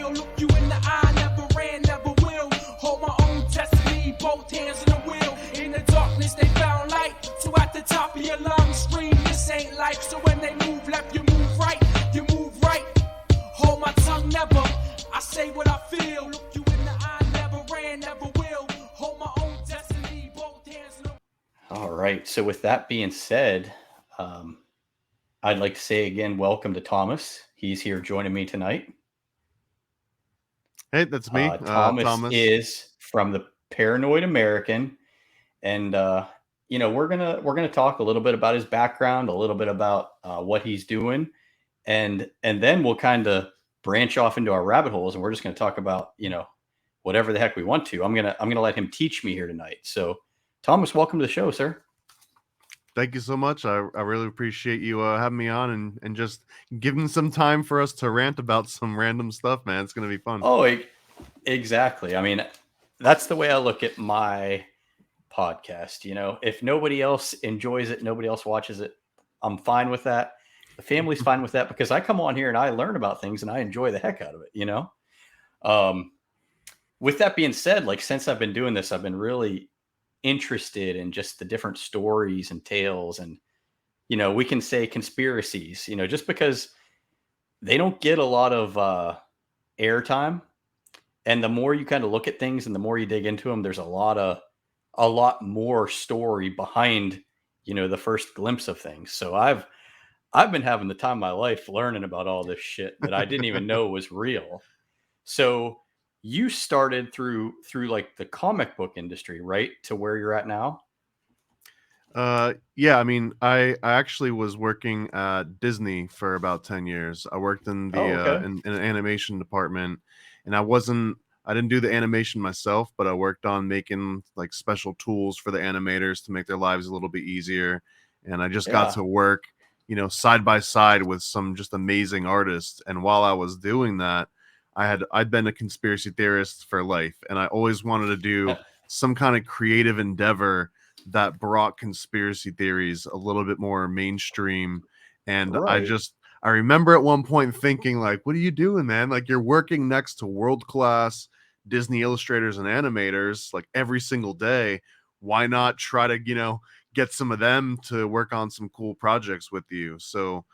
feel. Look you in the eye, never ran, never will. Hold my own destiny, both hands on the wheel. In the darkness they found light, so at the top of your lungs scream, this ain't life. So when they move left, you move right, you move right. Hold my tongue, never, I say what I feel. Look you in the eye, never ran, never will. Hold my own destiny, both hands on the wheel. All right. So with that being said, I'd like to say again, welcome to Thomas. He's here joining me tonight. Hey, that's me. Thomas is from the Paranoid American, and we're gonna talk a little bit about his background, a little bit about what he's doing, and then we'll kind of branch off into our rabbit holes, and we're just gonna talk about whatever the heck we want to. I'm gonna let him teach me here tonight. So, Thomas, welcome to the show, sir. Thank you so much. I really appreciate you having me on and just giving some time for us to rant about some random stuff, man. It's going to be fun. Oh, exactly. I mean, that's the way I look at my podcast. If nobody else enjoys it, nobody else watches it, I'm fine with that. The family's fine with that because I come on here and I learn about things and I enjoy the heck out of it, With that being said, like since I've been doing this, I've been really interested in just the different stories and tales, and we can say conspiracies, just because they don't get a lot of airtime, and the more you kind of look at things and the more you dig into them, there's a lot more story behind the first glimpse of things. So I've been having the time of my life learning about all this shit that I didn't even know was real. So you started through like the comic book industry, right? To where you're at now? Yeah, I mean, I actually was working at Disney for about 10 years. I worked in the in an animation department, and I didn't do the animation myself, but I worked on making like special tools for the animators to make their lives a little bit easier. And I just got to work, side by side with some just amazing artists. And while I was doing that, I'd been a conspiracy theorist for life, and I always wanted to do some kind of creative endeavor that brought conspiracy theories a little bit more mainstream. And right. I remember at one point thinking, like, what are you doing, man? Like, you're working next to world-class Disney illustrators and animators like every single day. Why not try to, get some of them to work on some cool projects with you? So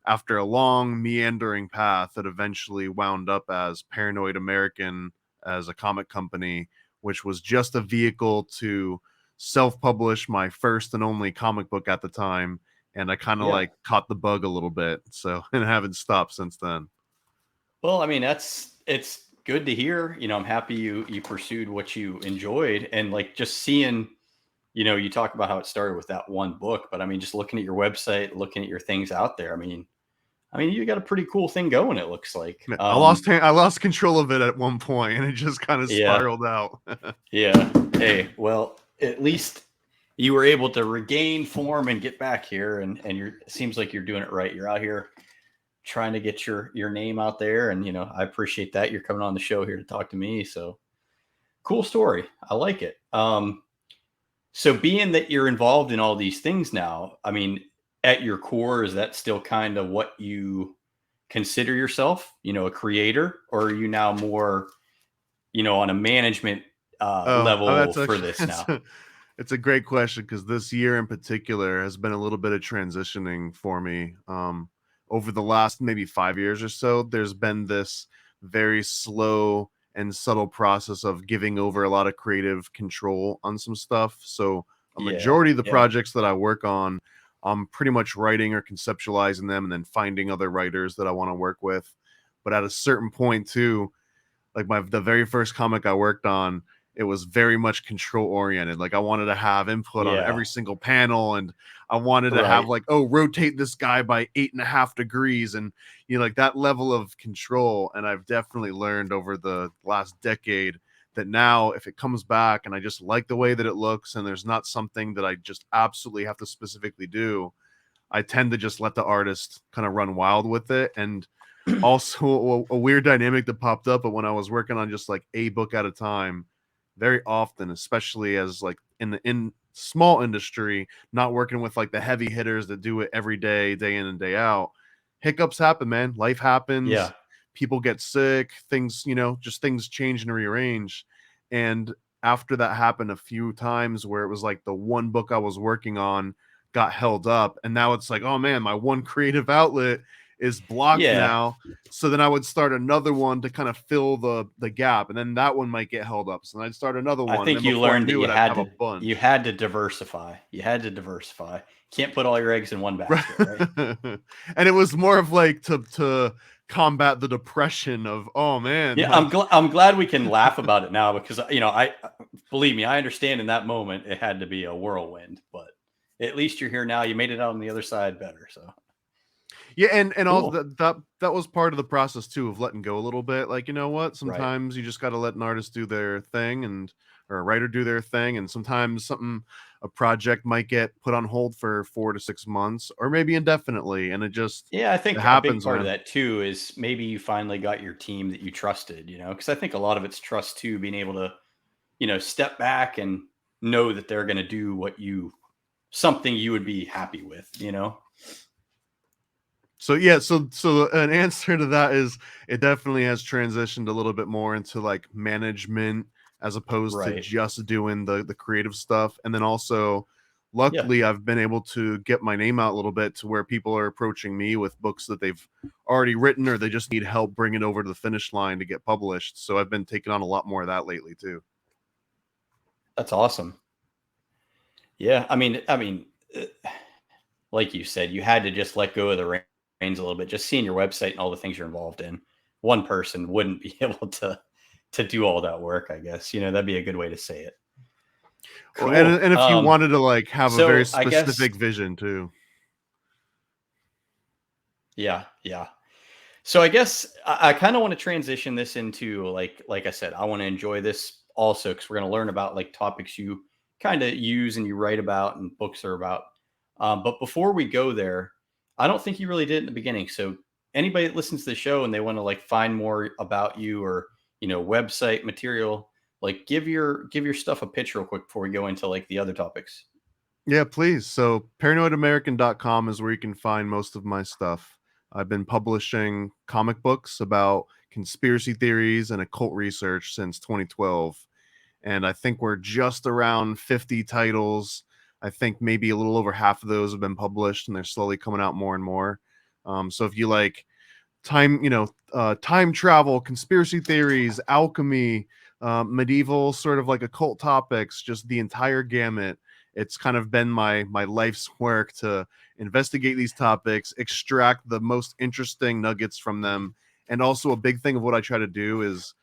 after a long meandering path, that eventually wound up as Paranoid American as a comic company, which was just a vehicle to self-publish my first and only comic book at the time. And I kind of like caught the bug a little bit. So, and haven't stopped since then. Well, I mean, it's good to hear. I'm happy you pursued what you enjoyed, and like just seeing, you talk about how it started with that one book, but I mean, just looking at your website, looking at your things out there, I mean, you got a pretty cool thing going, it looks like. I lost control of it at one point, and it just kind of spiraled out. Yeah. Hey, well, at least you were able to regain form and get back here, and it seems like you're doing it right. You're out here trying to get your name out there, and I appreciate that. You're coming on the show here to talk to me. So cool story. I like it. So being that you're involved in all these things now, I mean, at your core, is that still kind of what you consider yourself, a creator, or are you now more, on a management level for this now? It's a great question, because this year in particular has been a little bit of transitioning for me. Over the last maybe 5 years or so, there's been this very slow and subtle process of giving over a lot of creative control on some stuff. So a majority of the projects that I work on, I'm pretty much writing or conceptualizing them and then finding other writers that I want to work with. But at a certain point too, like the very first comic I worked on, it was very much control oriented. Like I wanted to have input on every single panel, and I wanted to have like, rotate this guy by 8.5 degrees, and like that level of control. And I've definitely learned over the last decade that now if it comes back and I just like the way that it looks and there's not something that I just absolutely have to specifically do, I tend to just let the artist kind of run wild with it. And also a weird dynamic that popped up, but when I was working on just like a book at a time, very often, especially as like in small industry, not working with like the heavy hitters that do it every day, day in and day out, hiccups happen, man. Life happens. people get sick, things, just things change and rearrange. And after that happened a few times where it was like the one book I was working on got held up, and now it's like, oh man, my one creative outlet is blocked Yeah. now. So then I would start another one to kind of fill the gap, and then that one might get held up. So then I'd start another one. I think and you learned that I'd have a bunch. you had to diversify. You had to diversify. Can't put all your eggs in one basket, right? And it was more of like to combat the depression of, oh man. Yeah, like, I'm glad we can laugh about it now, because I believe me, I understand in that moment it had to be a whirlwind, but at least you're here now. You made it out on the other side better. So yeah, and cool. all that was part of the process too, of letting go a little bit. Like, you know what? Sometimes you just got to let an artist do their thing, or a writer do their thing, and sometimes a project might get put on hold for 4 to 6 months, or maybe indefinitely, and I think it a happens, big part man. of that too is maybe you finally got your team that you trusted, because I think a lot of it's trust too, being able to, step back and know that they're going to do something you would be happy with. So yeah, so an answer to that is it definitely has transitioned a little bit more into like management as opposed to Right. just doing the creative stuff. And then also, Yeah. luckily, I've been able to get my name out a little bit to where people are approaching me with books that they've already written, or they just need help bringing it over to the finish line to get published. So I've been taking on a lot more of that lately too. That's awesome. Yeah, I mean, like you said, you had to just let go of the reins a little bit. Just seeing your website and all the things you're involved in, one person wouldn't be able to do all that work, I guess. That'd be a good way to say it. Cool. And if you wanted to like have a very I guess, specific vision too. Yeah. So I guess I kind of want to transition this into like I said, I want to enjoy this also, because we're going to learn about like topics you kind of use and you write about and books are about. But before we go there, I don't think you really did in the beginning. So anybody that listens to the show and they want to like find more about you, or website material, like give your stuff a pitch real quick before we go into like the other topics. Yeah, please. So paranoidamerican.com is where you can find most of my stuff. I've been publishing comic books about conspiracy theories and occult research since 2012. And I think we're just around 50 titles. I think maybe a little over half of those have been published, and they're slowly coming out more and more. So if you like time travel, conspiracy theories, alchemy, medieval sort of like occult topics, just the entire gamut, it's kind of been my life's work to investigate these topics, extract the most interesting nuggets from them. And also a big thing of what I try to do is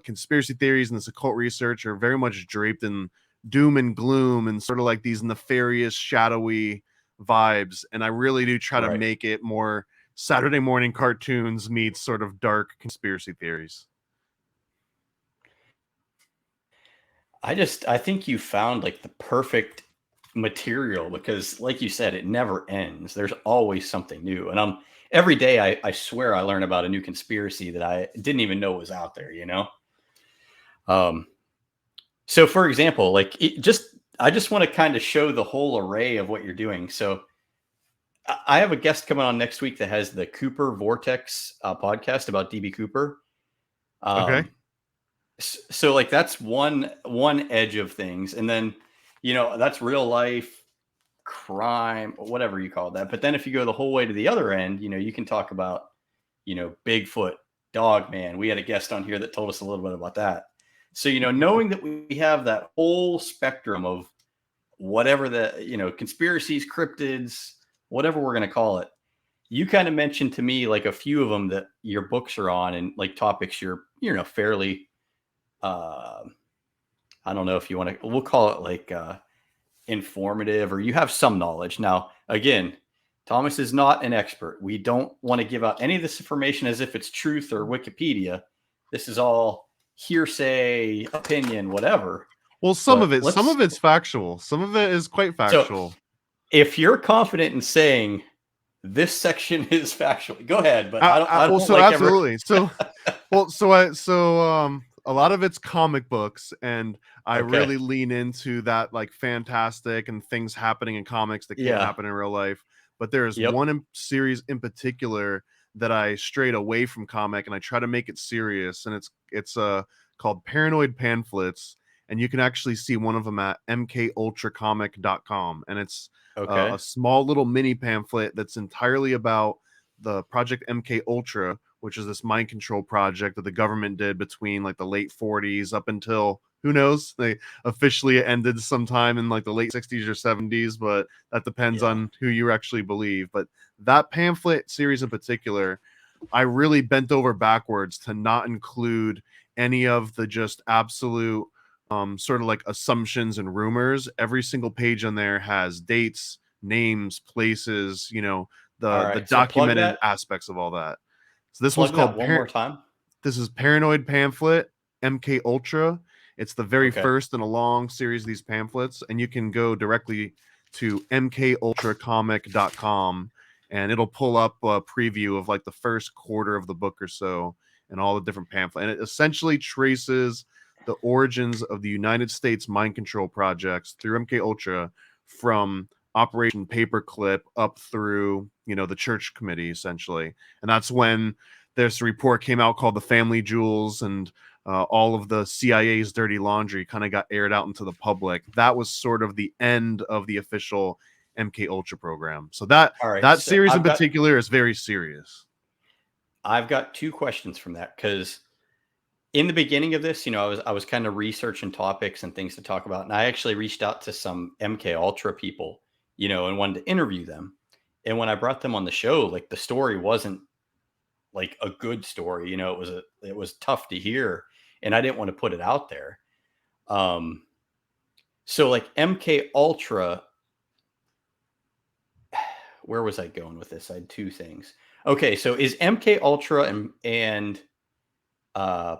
conspiracy theories and this occult research are very much draped in doom and gloom and sort of like these nefarious, shadowy vibes. And I really do try to make it more Saturday morning cartoons meets sort of dark conspiracy theories. I think you found like the perfect material, because like you said, it never ends. There's always something new. And every day I swear I learn about a new conspiracy that I didn't even know was out there, So for example, like I just want to kind of show the whole array of what you're doing. So I have a guest coming on next week that has the Cooper Vortex podcast about DB Cooper. Okay. So like that's one edge of things, and then that's real life crime, whatever you call that. But then if you go the whole way to the other end, you can talk about Bigfoot, Dogman. We had a guest on here that told us a little bit about that. So knowing that we have that whole spectrum of whatever the conspiracies, cryptids, whatever we're going to call it, you kind of mentioned to me like a few of them that your books are on, and like topics you're fairly I don't know if you want to, we'll call it like informative, or you have some knowledge. Now, again, Thomas is not an expert. We don't want to give out any of this information as if it's truth or Wikipedia. This is all hearsay, opinion, whatever. Well, some of it's factual. Some of it is quite factual. So if you're confident in saying this section is factual, go ahead. But I don't like absolutely. A lot of it's comic books, and I really lean into that, like fantastic and things happening in comics that can't happen in real life. But there's one series in particular that I strayed away from comic and I try to make it serious, and it's called Paranoid Pamphlets, and you can actually see one of them at mkultracomic.com, and it's Okay. a small little mini pamphlet that's entirely about the Project MK Ultra, which is this mind control project that the government did between like the late 40s up until, who knows, they officially ended sometime in like the late 60s or 70s, but that depends Yeah. on who you actually believe. But that pamphlet series in particular, I really bent over backwards to not include any of the just absolute sort of like assumptions and rumors. Every single page on there has dates, names, places, you know, All the right. So documented aspects of all that. So this one's plug that called one more time. this is Paranoid Pamphlet MK Ultra. It's the very Okay. first in a long series of these pamphlets, and you can go directly to mkultracomic.com and it'll pull up a preview of like the first quarter of the book or so and all the different pamphlets. And it essentially traces the origins of the United States mind control projects through MK Ultra from Operation Paperclip up through, you know, the Church Committee essentially. And that's when this report came out called The Family Jewels, and all of the CIA's dirty laundry kind of got aired out into the public. That was sort of the end of the official MK Ultra program. So that All right. that So series in particular is very serious. I've got two questions from that, because in the beginning of this, you know, I was kind of researching topics and things to talk about, and I actually reached out to some MK Ultra people, you know, and wanted to interview them. And when I brought them on the show, like the story wasn't like a good story, you know, it was tough to hear, and I didn't want to put it out there. Um, so like MK Ultra, where was I going with this? I had two things. Okay, so is MK Ultra and uh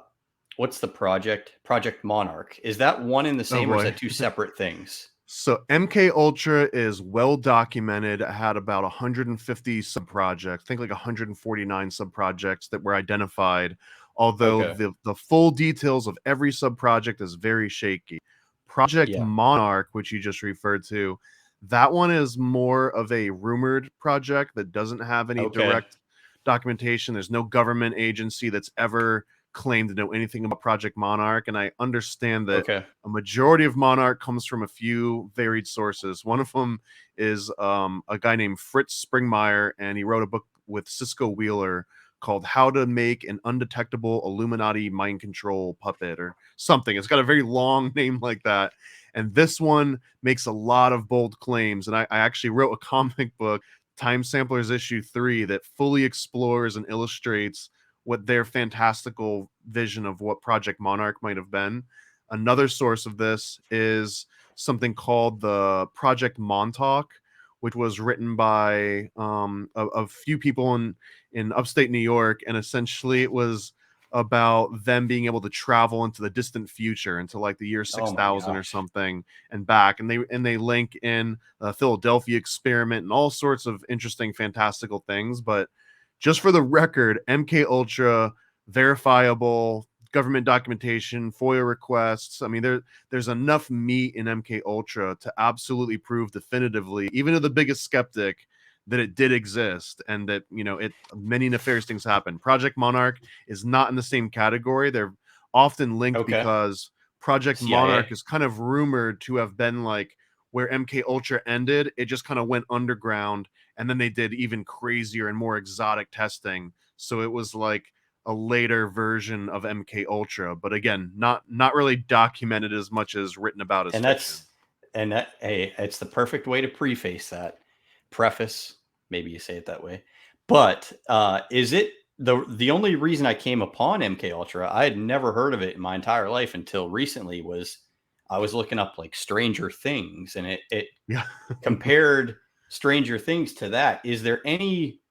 what's the project? Project Monarch. Is that one and the Oh same, or is boy. that two separate things? So MK Ultra is well documented. It had about 150 subprojects, I think like 149 subprojects that were identified, although Okay. the full details of every subproject is very shaky. Project Yeah. Monarch, which you just referred to, that one is more of a rumored project that doesn't have any Okay. direct documentation. There's no government agency that's ever claimed to know anything about Project Monarch, and I understand that Okay. a majority of Monarch comes from a few varied sources. One of them is a guy named Fritz Springmeier, and he wrote a book with Cisco Wheeler called How to Make an Undetectable Illuminati Mind Control Puppet or something. It's got a very long name like that. And this one makes a lot of bold claims. And I actually wrote a comic book, Time Samplers Issue 3, that fully explores and illustrates what their fantastical vision of what Project Monarch might have been. Another source of this is something called the Project Montauk, which was written by a few people in upstate New York, and essentially it was about them being able to travel into the distant future, into like the year Oh my 6000 or gosh. something, and back. And they link in the Philadelphia experiment and all sorts of interesting, fantastical things. But just for the record, MK Ultra, verifiable government documentation, FOIA requests. I mean, there's enough meat in MK Ultra to absolutely prove definitively, even to the biggest skeptic, that it did exist and that, you know, it many nefarious things happen. Project Monarch is not in the same category. They're often linked Okay. because Project CIA. Monarch is kind of rumored to have been like where MK Ultra ended. It just kind of went underground, and then they did even crazier and more exotic testing. So it was like a later version of MK Ultra, but again, not really documented as much as written about as And fiction. hey, it's the perfect way to preface that. Preface, maybe you say it that way. But is it the only reason I came upon MK Ultra? I had never heard of it in my entire life until recently. Was I was looking up like Stranger Things, and it Yeah. compared Stranger Things to that. Is there any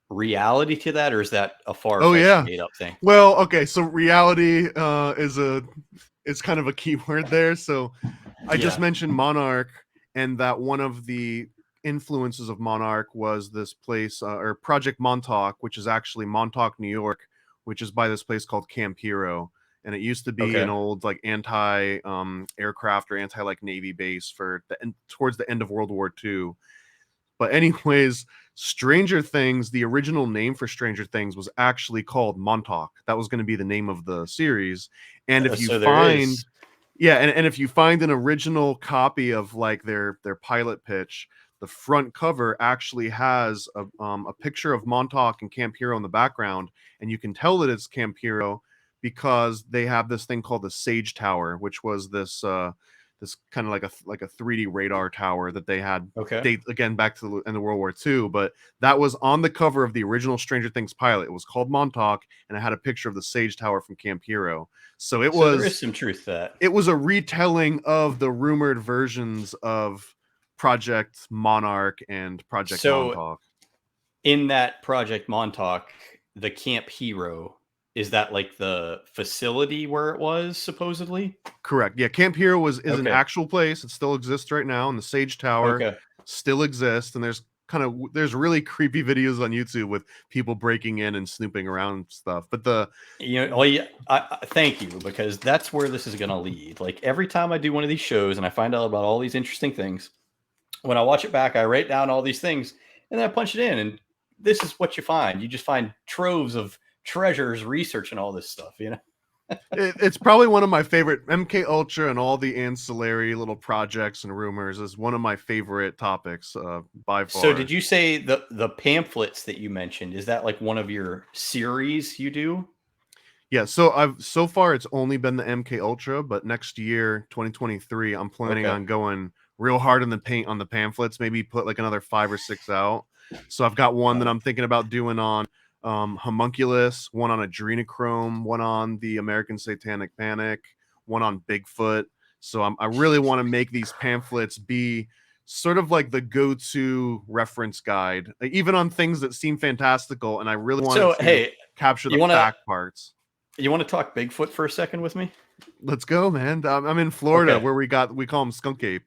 reality to that, or is that a Oh far-fetched yeah. made up thing? Well, okay, so reality is kind of a key word there. So I just Yeah. mentioned Monarch, and that one of the influences of Monarch was this place or Project Montauk, which is actually Montauk, New York, which is by this place called Camp Hero, and it used to be an Okay. old like anti aircraft or anti like Navy base for towards the end of World War II. But anyways, Stranger Things, the original name for Stranger Things was actually called Montauk. That was going to be the name of the series. And if you So there find, is. yeah, and if you find an original copy of like their pilot pitch, the front cover actually has a picture of Montauk and Camp Hero in the background, and you can tell that it's Camp Hero because they have this thing called the Sage Tower, which was this kind of like a 3D radar tower that they had Okay. date again back to the end of World War II. But that was on the cover of the original Stranger Things pilot. It was called Montauk, and it had a picture of the Sage Tower from Camp Hero. So So there is some truth to that. it was a retelling of the rumored versions of Project Monarch and Project So Montauk. in that Project Montauk, the Camp Hero, is that like the facility where it was supposedly? Correct. Yeah, Camp Hero is an Okay. actual place. It still exists right now, and the Sage Tower Okay. still exists. And there's really creepy videos on YouTube with people breaking in and snooping around and stuff. But Thank you, because that's where this is going to lead. Like every time I do one of these shows and I find out about all these interesting things, when I watch it back, I write down all these things and then I punch it in, and this is what you find. You just find troves of treasures researching all this stuff, it's probably one of my favorite. MK Ultra and all the ancillary little projects and rumors is one of my favorite topics by far. So did you say the pamphlets that you mentioned, is that like one of your series you do? Yeah, so far it's only been the MK Ultra, but next year, 2023, I'm planning on going real hard in the paint on the pamphlets, maybe put like another 5 or 6 out. So I've got one that I'm thinking about doing on homunculus, one on adrenochrome, one on the American Satanic Panic, one on Bigfoot. So I really want to make these pamphlets be sort of like the go-to reference guide, even on things that seem fantastical, and I really want to capture the fact parts. You want to talk Bigfoot for a second with me? Let's go, man. I'm in Florida where we call him skunk ape.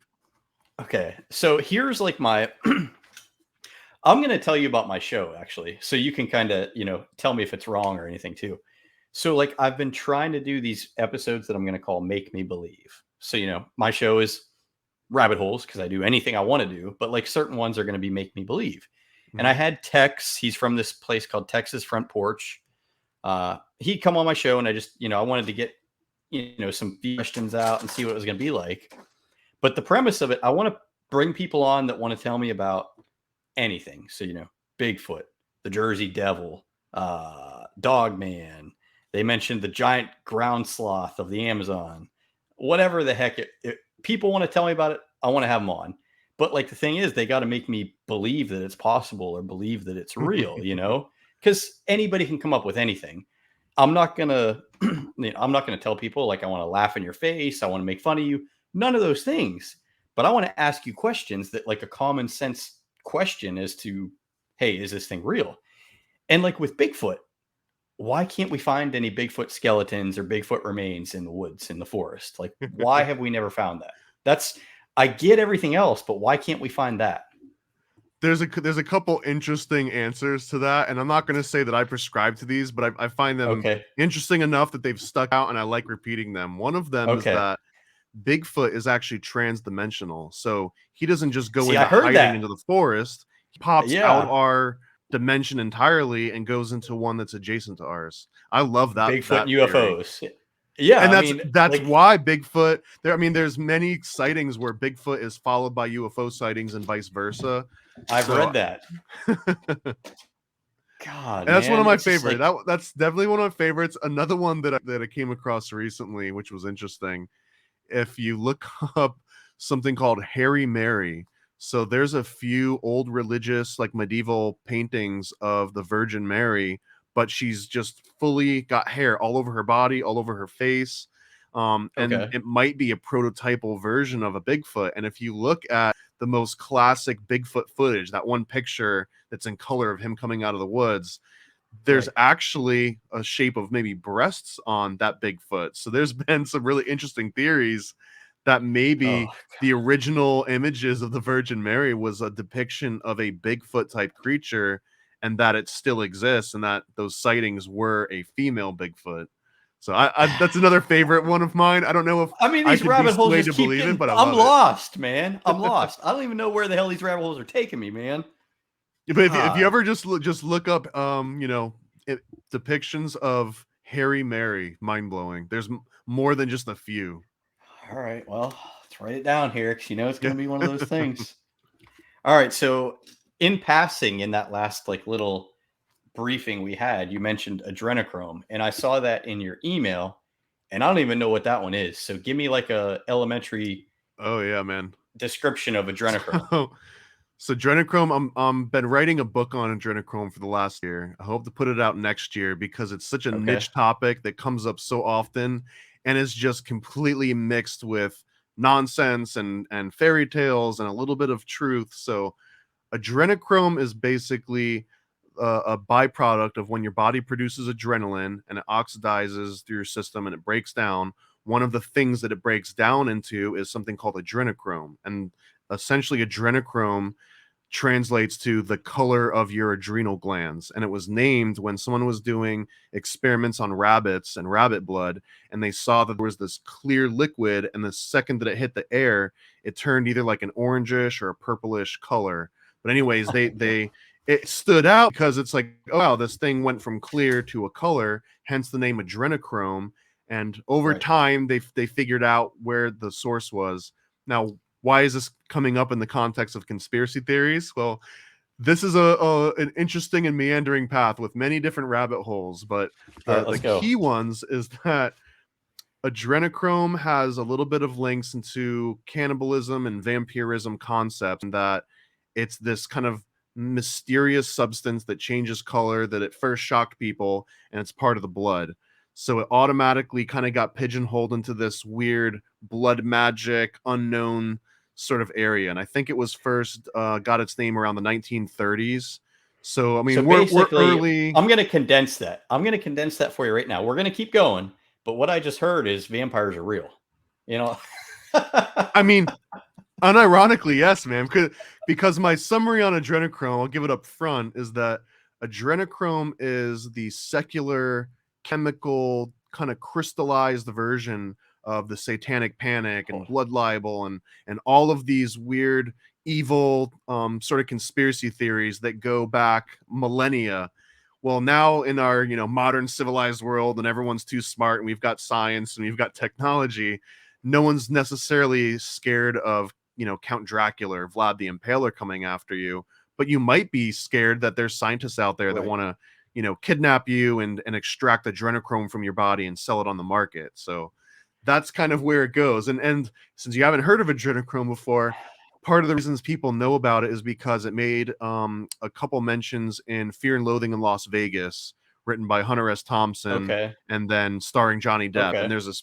Okay, so here's like my I'm going to tell you about my show, actually, so you can kind of, tell me if it's wrong or anything too. So like I've been trying to do these episodes that I'm going to call Make Me Believe. So, my show is Rabbit Holes because I do anything I want to do, but like certain ones are going to be Make Me Believe. And I had Tex, he's from this place called Texas Front Porch. He'd come on my show, and I just, I wanted to get, some questions out and see what it was going to be like. But the premise of it, I want to bring people on that want to tell me about anything. So, Bigfoot, the Jersey Devil, Dogman. They mentioned the giant ground sloth of the Amazon. Whatever the heck people want to tell me about it, I want to have them on. But like the thing is, they got to make me believe that it's possible or believe that it's real, because anybody can come up with anything. I'm not gonna tell people like I want to laugh in your face, I want to make fun of you. None of those things. But I want to ask you questions that like a common sense question as to, hey, is this thing real? And like with Bigfoot, why can't we find any Bigfoot skeletons or Bigfoot remains in the woods, in the forest? Like, why have we never found that? I get everything else, but why can't we find that? There's a couple interesting answers to that, and I'm not going to say that I prescribe to these, but I find them interesting enough that they've stuck out, and I like repeating them. One of them is that Bigfoot is actually trans-dimensional, so he doesn't just go into hiding into the forest. He pops out our dimension entirely and goes into one that's adjacent to ours. I love that. Bigfoot and UFOs. Theory. Yeah, and that's why Bigfoot. There's many sightings where Bigfoot is followed by UFO sightings and vice versa. I've read that. God, and that's one of my favorites. That's definitely one of my favorites. Another one that I came across recently, which was interesting. If you look up something called Harry Mary, so there's a few old religious, like medieval paintings of the Virgin Mary, but she's just fully got hair all over her body, all over her face. And it might be a prototypal version of a Bigfoot. And if you look at the most classic Bigfoot footage, that one picture that's in color of him coming out of the woods, there's actually a shape of maybe breasts on that Bigfoot. So there's been some really interesting theories that maybe the original images of the Virgin Mary was a depiction of a Bigfoot type creature, and that it still exists, and that those sightings were a female Bigfoot. So that's another favorite one of mine. I don't know if I mean, I these could be rabbit holes swayed just to keep believe getting. it, but I I'm love it. lost, man. I'm lost. I don't even know where the hell these rabbit holes are taking me, man. But if you ever just look up, depictions of Harry Mary, mind blowing. There's more than just a few. All right, well, let's write it down here because it's going Yeah. to be one of those things. All right, so in passing, in that last like little briefing we had, you mentioned adrenochrome, and I saw that in your email, and I don't even know what that one is. So give me like a elementary Oh yeah, man. description of adrenochrome. So adrenochrome, I'm been writing a book on adrenochrome for the last year. I hope to put it out next year because it's such a Okay. niche topic that comes up so often and is just completely mixed with nonsense and fairy tales and a little bit of truth. So adrenochrome is basically a byproduct of when your body produces adrenaline and it oxidizes through your system and it breaks down. One of the things that it breaks down into is something called adrenochrome. And essentially, adrenochrome translates to the color of your adrenal glands. And it was named when someone was doing experiments on rabbits and rabbit blood, and they saw that there was this clear liquid, and the second that it hit the air, it turned either like an orangish or a purplish color. But anyways, they it stood out because it's like, oh wow, this thing went from clear to a color, hence the name adrenochrome. And over time, they figured out where the source was. Now, why is this coming up in the context of conspiracy theories? Well, this is an interesting and meandering path with many different rabbit holes, but the key ones is that adrenochrome has a little bit of links into cannibalism and vampirism concepts, and that it's this kind of mysterious substance that changes color that at first shocked people, and it's part of the blood. So it automatically kind of got pigeonholed into this weird blood magic, unknown sort of area. And I think it was first got its name around the 1930s. So I mean, we're early. I'm going to condense that. I'm going to condense that for you right now. We're going to keep going, but what I just heard is vampires are real. I mean, unironically, yes, man. Because my summary on adrenochrome, I'll give it up front, is that adrenochrome is the secular chemical kind of crystallized version of the satanic panic and blood libel and all of these weird evil sort of conspiracy theories that go back millennia. Well, now in our modern civilized world, and everyone's too smart, and we've got science and we've got technology, no one's necessarily scared of Count Dracula or Vlad the Impaler coming after you, but you might be scared that there's scientists out there that want to kidnap you and extract adrenochrome from your body and sell it on the market. So that's kind of where it goes. And since you haven't heard of adrenochrome before, part of the reasons people know about it is because it made a couple mentions in Fear and Loathing in Las Vegas, written by Hunter S. Thompson, and then starring Johnny Depp. And there's a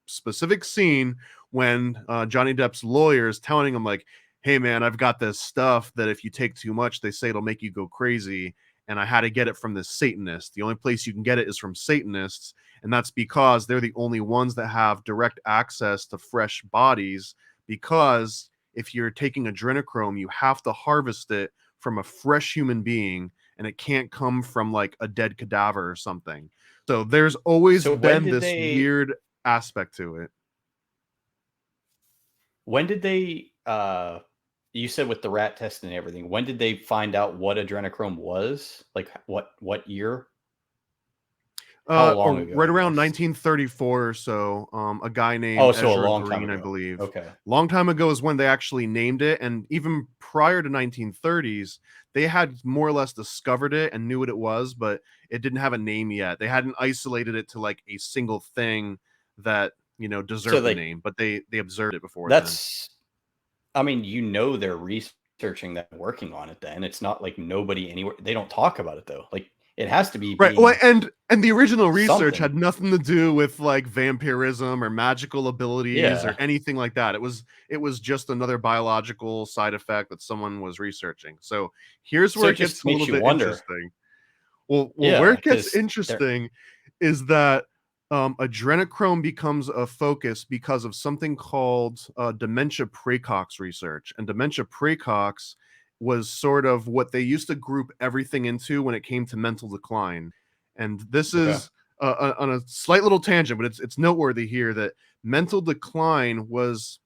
specific scene when Johnny Depp's lawyer is telling him, like, hey man, I've got this stuff that if you take too much, they say it'll make you go crazy. And I had to get it from this Satanist. The only place you can get it is from Satanists. And that's because they're the only ones that have direct access to fresh bodies. Because if you're taking adrenochrome, you have to harvest it from a fresh human being, and it can't come from like a dead cadaver or something. So there's always been this weird aspect to it. When did they you said with the rat test and everything, when did they find out what adrenochrome was? Like what year? How long ago? Right around 1934 or so. A guy named so Ezra a long time Green, ago. I believe. Okay. Long time ago is when they actually named it, and even prior to 1930s, they had more or less discovered it and knew what it was, but it didn't have a name yet. They hadn't isolated it to like a single thing that deserved the name, but they observed it before. I mean, they're researching that, working on it. Then it's not like nobody anywhere. They don't talk about it though. Like it has to be right. Well, and the original research had nothing to do with like vampirism or magical abilities or anything like that. It was just another biological side effect that someone was researching. So here's where it gets a little bit interesting. Well, where it gets interesting is that adrenochrome becomes a focus because of something called dementia praecox research. And dementia praecox was sort of what they used to group everything into when it came to mental decline. And this is on a slight little tangent, but it's noteworthy here that mental decline was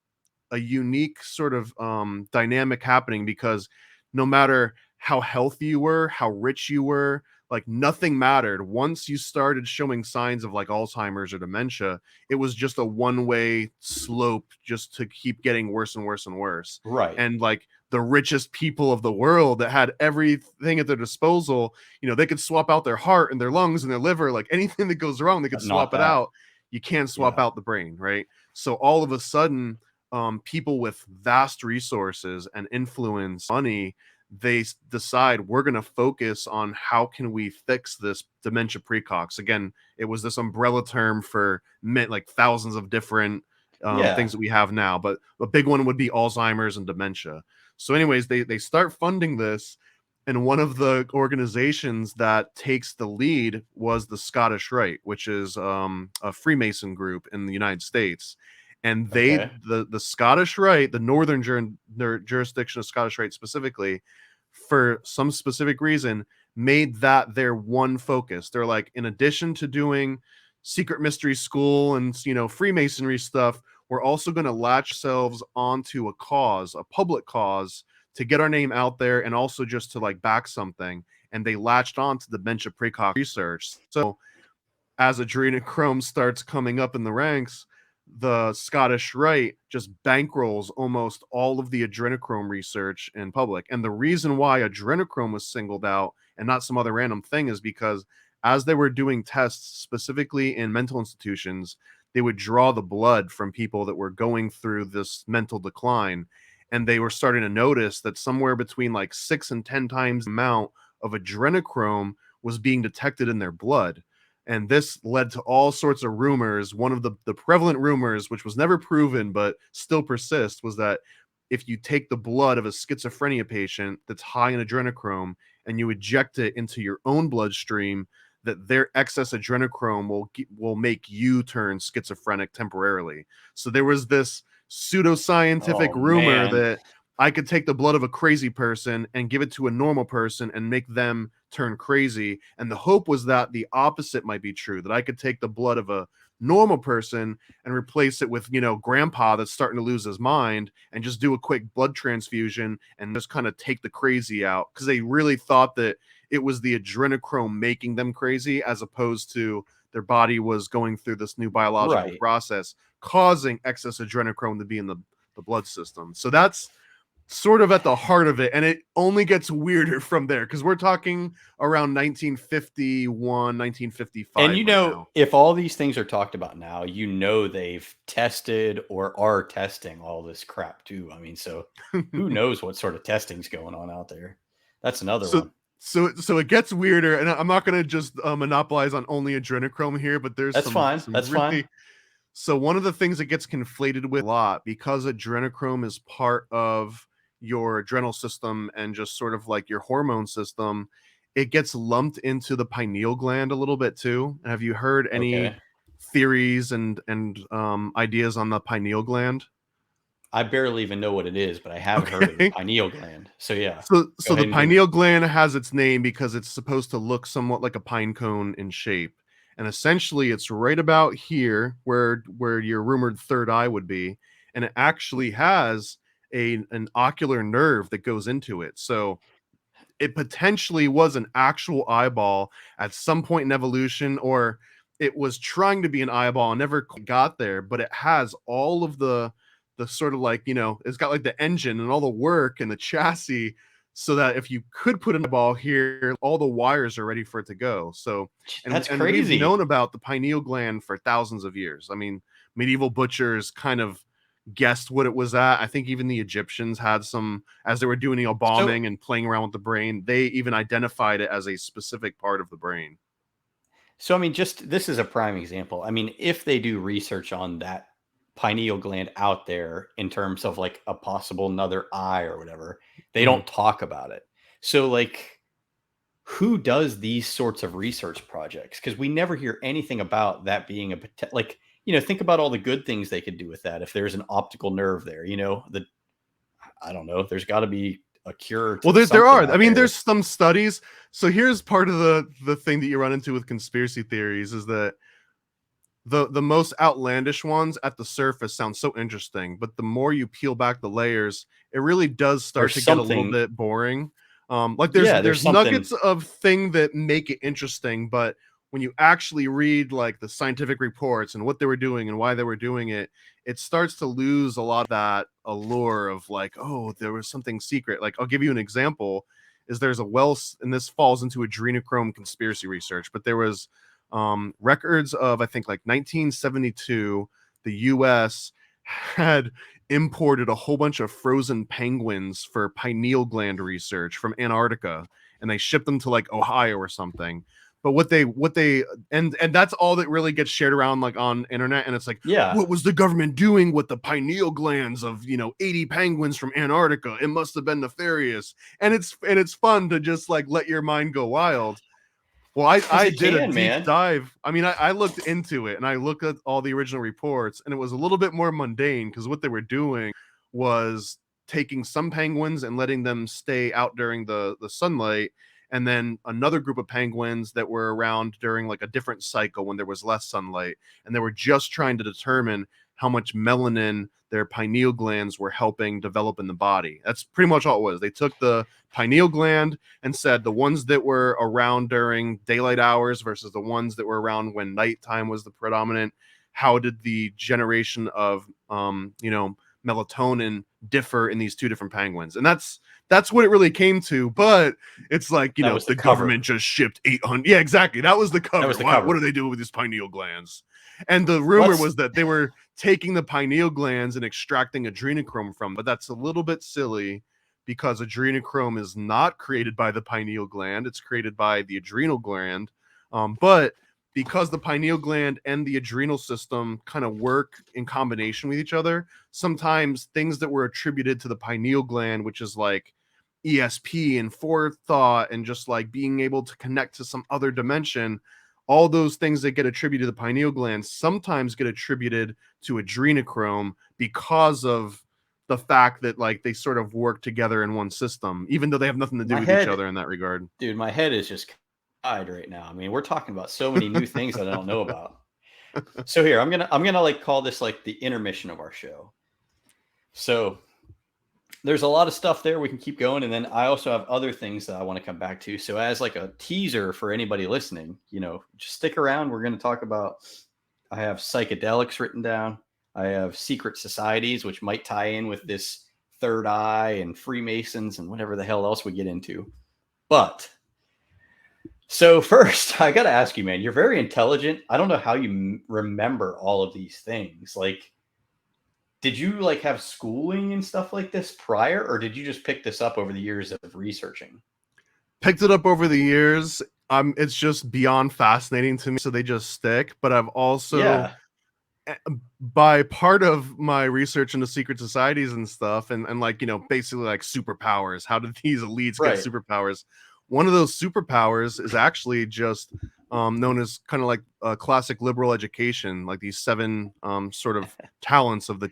a unique sort of dynamic happening, because no matter how healthy you were, how rich you were, like nothing mattered. Once you started showing signs of like Alzheimer's or dementia, it was just a one-way slope, just to keep getting worse and worse and worse. Right. And like the richest people of the world that had everything at their disposal, they could swap out their heart and their lungs and their liver, like anything that goes wrong, they could But not swap it that. out. You can't swap Yeah. out the brain, right? So all of a sudden, people with vast resources and influence, money, they decide we're going to focus on how can we fix this dementia precox. Again, it was this umbrella term for like thousands of different Yeah. things that we have now, but a big one would be Alzheimer's and dementia. So anyways, they start funding this, and one of the organizations that takes the lead was the Scottish Rite, which is a Freemason group in the United States. And Okay. the Scottish Rite, the northern jurisdiction of Scottish Rite specifically, for some specific reason, made that their one focus. They're like, in addition to doing secret mystery school and Freemasonry stuff, we're also going to latch ourselves onto a cause, a public cause, to get our name out there, and also just to like back something. And they latched on to dementia precox research. So as adrenochrome starts coming up in the ranks, the Scottish Rite just bankrolls almost all of the adrenochrome research in public. And the reason why adrenochrome was singled out and not some other random thing is because as they were doing tests specifically in mental institutions, they would draw the blood from people that were going through this mental decline. And they were starting to notice that somewhere between like 6 and 10 times the amount of adrenochrome was being detected in their blood. And this led to all sorts of rumors. One of the prevalent rumors, which was never proven but still persists, was that if you take the blood of a schizophrenia patient that's high in adrenochrome and you inject it into your own bloodstream, that their excess adrenochrome will make you turn schizophrenic temporarily. So there was this pseudoscientific Oh rumor man. that I could take the blood of a crazy person and give it to a normal person and make them turn crazy. And the hope was that the opposite might be true, that I could take the blood of a normal person and replace it with, grandpa that's starting to lose his mind, and just do a quick blood transfusion and just kind of take the crazy out. Because they really thought that it was the adrenochrome making them crazy, as opposed to their body was going through this new biological Right. process causing excess adrenochrome to be in the blood system. So that's sort of at the heart of it, and it only gets weirder from there, because we're talking around 1951, 1955 And right now. if all these things are talked about now, they've tested or are testing all this crap too. I mean, so who knows what sort of testing's going on out there? That's another so one. so it gets weirder, and I'm not going to just monopolize on only adrenochrome here, but there's That's fine. some That's fine. really. So one of the things that gets conflated with a lot, because adrenochrome is part of your adrenal system and just sort of like your hormone system, it gets lumped into the pineal gland a little bit too. Have you heard any Okay. theories and ideas on the pineal gland? I barely even know what it is, but I have heard of the Okay. pineal gland. So yeah, go So ahead the and give it. pineal gland has its name because it's supposed to look somewhat like a pine cone in shape. And essentially it's right about here where your rumored third eye would be. And it actually has an ocular nerve that goes into it. So it potentially was an actual eyeball at some point in evolution, or it was trying to be an eyeball and never got there, but it has all of the sort of like, it's got like the engine and all the work and the chassis, so that if you could put an eyeball here, all the wires are ready for it to go. So That's and we've known crazy. about the pineal gland for thousands of years. I mean, medieval butchers kind of guessed what it was at. I think even the Egyptians had some, as they were doing So embalming and playing around with the brain, they even identified it as a specific part of the brain. So, I mean, just this is a prime example. I mean, if they do research on that pineal gland out there in terms of like a possible another eye or whatever, they Mhm. don't talk about it. So, like, who does these sorts of research projects? Because we never hear anything about that being like, think about all the good things they could do with that. If there's an optical nerve there, I don't know, there's got to be a cure to Well, there something are. out I mean, there. there's some studies. So here's part of the thing that you run into with conspiracy theories is that the most outlandish ones at the surface sound so interesting, but the more you peel back the layers, it really does start There's to get a little something. bit boring. Like Yeah, there's there's something. nuggets of thing that make it interesting, but when you actually read like the scientific reports and what they were doing and why they were doing it, it starts to lose a lot of that allure of like, oh, there was something secret. Like I'll give you an example. Is there's a and this falls into adrenochrome conspiracy research, but there was records of I think like 1972, the U.S. had imported a whole bunch of frozen penguins for pineal gland research from Antarctica, and they shipped them to like Ohio or something. But what they and that's all that really gets shared around like on internet, and it's like, Yeah, what was the government doing with the pineal glands of 80 penguins from Antarctica? It must have been nefarious, and it's fun to just like let your mind go wild. Well, because I it did a can, deep man. dive. I mean, I looked into it and I looked at all the original reports, and it was a little bit more mundane because what they were doing was taking some penguins and letting them stay out during the sunlight, and then another group of penguins that were around during like a different cycle when there was less sunlight, and they were just trying to determine how much melanin their pineal glands were helping develop in the body. That's pretty much all it was. They took the pineal gland and said the ones that were around during daylight hours versus the ones that were around when nighttime was the predominant. How did the generation of melatonin differ in these two different penguins? And that's what it really came to. But it's like, That was the the cover. government just shipped 800. Yeah, exactly. That was the That cover. was the What cover. do they do with these pineal glands? And the rumor was that they were taking the pineal glands and extracting adrenochrome from, but that's a little bit silly because adrenochrome is not created by the pineal gland, it's created by the adrenal gland. But because the pineal gland and the adrenal system kind of work in combination with each other, sometimes things that were attributed to the pineal gland, which is like ESP and forethought and just like being able to connect to some other dimension, all those things that get attributed to the pineal gland sometimes get attributed to adrenochrome because of the fact that like they sort of work together in one system, even though they have nothing to do My with each head, other in that regard. dude, my head is just fried right now. I mean, we're talking about so many new things that I don't know about. So here, I'm gonna like call this like the intermission of our show. So there's a lot of stuff there. We can keep going, and then I also have other things that I want to come back to. So as like a teaser for anybody listening, just stick around. We're going to talk about. I have psychedelics written down. I have secret societies, which might tie in with this third eye and Freemasons and whatever the hell else we get into. But so first, I got to ask you, man, you're very intelligent. I don't know how you remember all of these things. Like, did you like have schooling and stuff like this prior, or did you just pick this up over the years of researching? Picked it up over the years. It's just beyond fascinating to me, so they just stick. But I've also, Yeah, by part of my research into secret societies and stuff, and like basically like superpowers, how did these elites get right. superpowers? One of those superpowers is actually just known as kind of like a classic liberal education, like these seven sort of talents of the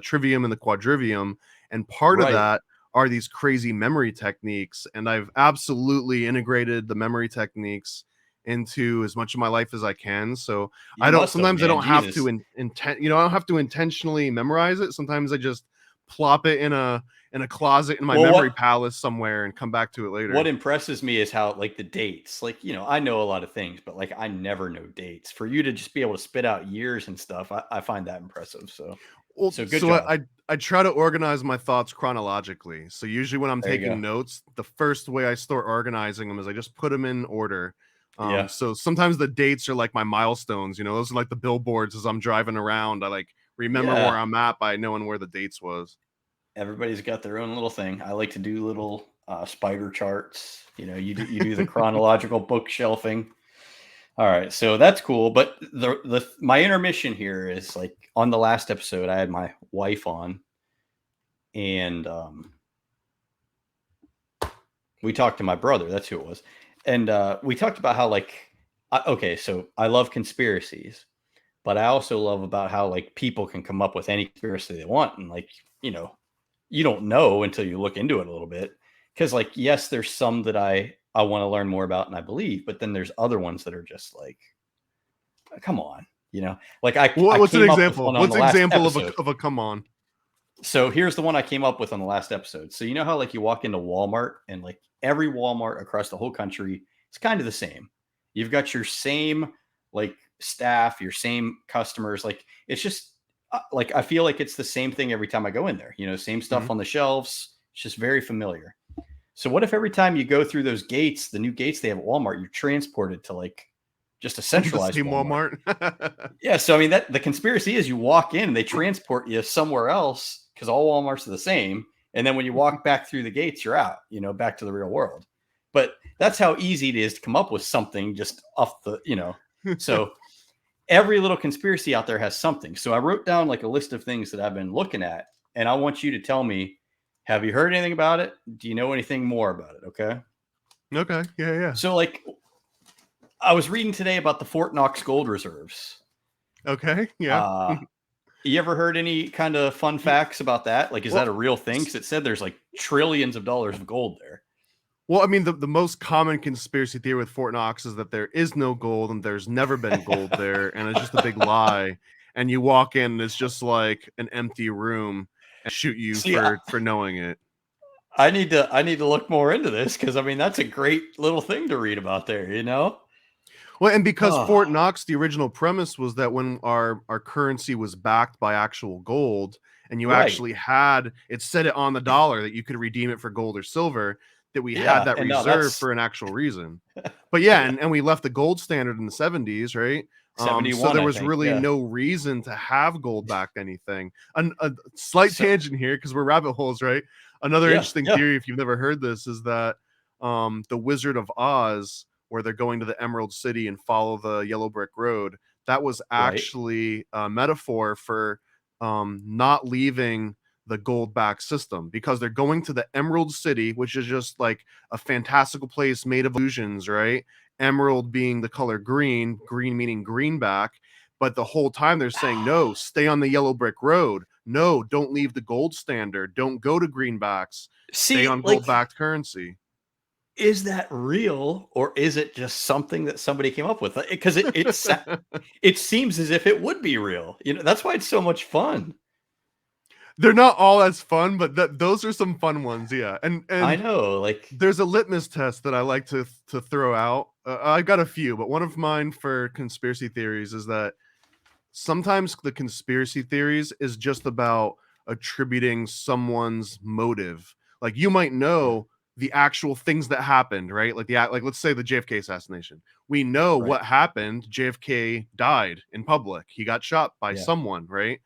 trivium and the quadrivium, and part of Right. that are these crazy memory techniques, and I've absolutely integrated the memory techniques into as much of my life as I can. So You must have, sometimes I man. don't have to Jesus. I don't have to intentionally memorize it. Sometimes I just plop it in a closet in my Well, memory what palace somewhere and come back to it what later. impresses me is how like the dates. Like, I know a lot of things, but like I never know dates. For you to just be able to spit out years and stuff, I find that impressive. So Well, so good so job. I try to organize my thoughts chronologically. So usually when I'm There you taking go. notes, the first way I start organizing them is I just put them in order. Yeah. So sometimes the dates are like my milestones. Those are like the billboards as I'm driving around. I like remember where Yeah. I'm at by knowing where the dates was. Everybody's got their own little thing. I like to do little spider charts. You do the chronological bookshelving. All right, so that's cool. But the my intermission here is like on the last episode, I had my wife on, and we talked to my brother. That's who it was, and we talked about how like okay, so I love conspiracies, but I also love about how like people can come up with any conspiracy they want, and like you don't know until you look into it a little bit. because like, yes, there's some that I want to learn more about and I believe, but then there's other ones that are just like, come on, like I What's an came up with example? one on What's the an last example episode. of a come on? So here's the one I came up with on the last episode. So you know how like you walk into Walmart and like every Walmart across the whole country, it's kind of the same. You've got your same like staff, your same customers. Like it's just like I feel like it's the same thing every time I go in there. Same stuff on the shelves. It's just very familiar. So what if every time you go through those gates, the new gates they have at Walmart, you're transported to like just a centralized Walmart? Yeah. So I mean that the conspiracy is you walk in and they transport you somewhere else because all Walmarts are the same. And then when you walk back through the gates, you're out, back to the real world. But that's how easy it is to come up with something just off the, so every little conspiracy out there has something. So I wrote down like a list of things that I've been looking at, and I want you to tell me, have you heard anything about it? Do you know anything more about it? Okay. Okay. Yeah. So like I was reading today about the Fort Knox gold reserves. Okay. Yeah. You ever heard any kind of fun facts about that? Like, is that a real thing? Because it said there's like trillions of dollars of gold there. Well, I mean, the most common conspiracy theory with Fort Knox is that there is no gold and there's never been gold there, and it's just a big lie. And you walk in, and it's just like an empty room, and shoot you for knowing it. I need to look more into this because I mean that's a great little thing to read about there, Well, and because Fort Knox, the original premise was that when our currency was backed by actual gold, and you actually had it set it on the dollar that you could redeem it for gold or silver, that we had that reserved for an actual reason. But yeah, and we left the gold standard in the 70s, right? 71, so there was really no reason to have gold backed anything. A slight tangent here because we're rabbit holes, right? Another interesting theory, if you've never heard this, is that the Wizard of Oz, where they're going to the Emerald City and follow the yellow brick road, that was actually a metaphor for not leaving the gold back system, because they're going to the Emerald City, which is just like a fantastical place made of illusions, right? Emerald being the color green, green meaning greenback. But the whole time they're saying, no, stay on the yellow brick road. No, don't leave the gold standard. Don't go to greenbacks. Stay on gold backed currency. Is that real, or is it just something that somebody came up with? Because it seems as if it would be real. That's why it's so much fun. They're not all as fun, but those are some fun ones, yeah. And I know, like there's a litmus test that I like to throw out. I've got a few, but one of mine for conspiracy theories is that sometimes the conspiracy theories is just about attributing someone's motive. Like you might know the actual things that happened, right? Like let's say the JFK assassination. We know what happened. JFK died in public. He got shot by someone, right?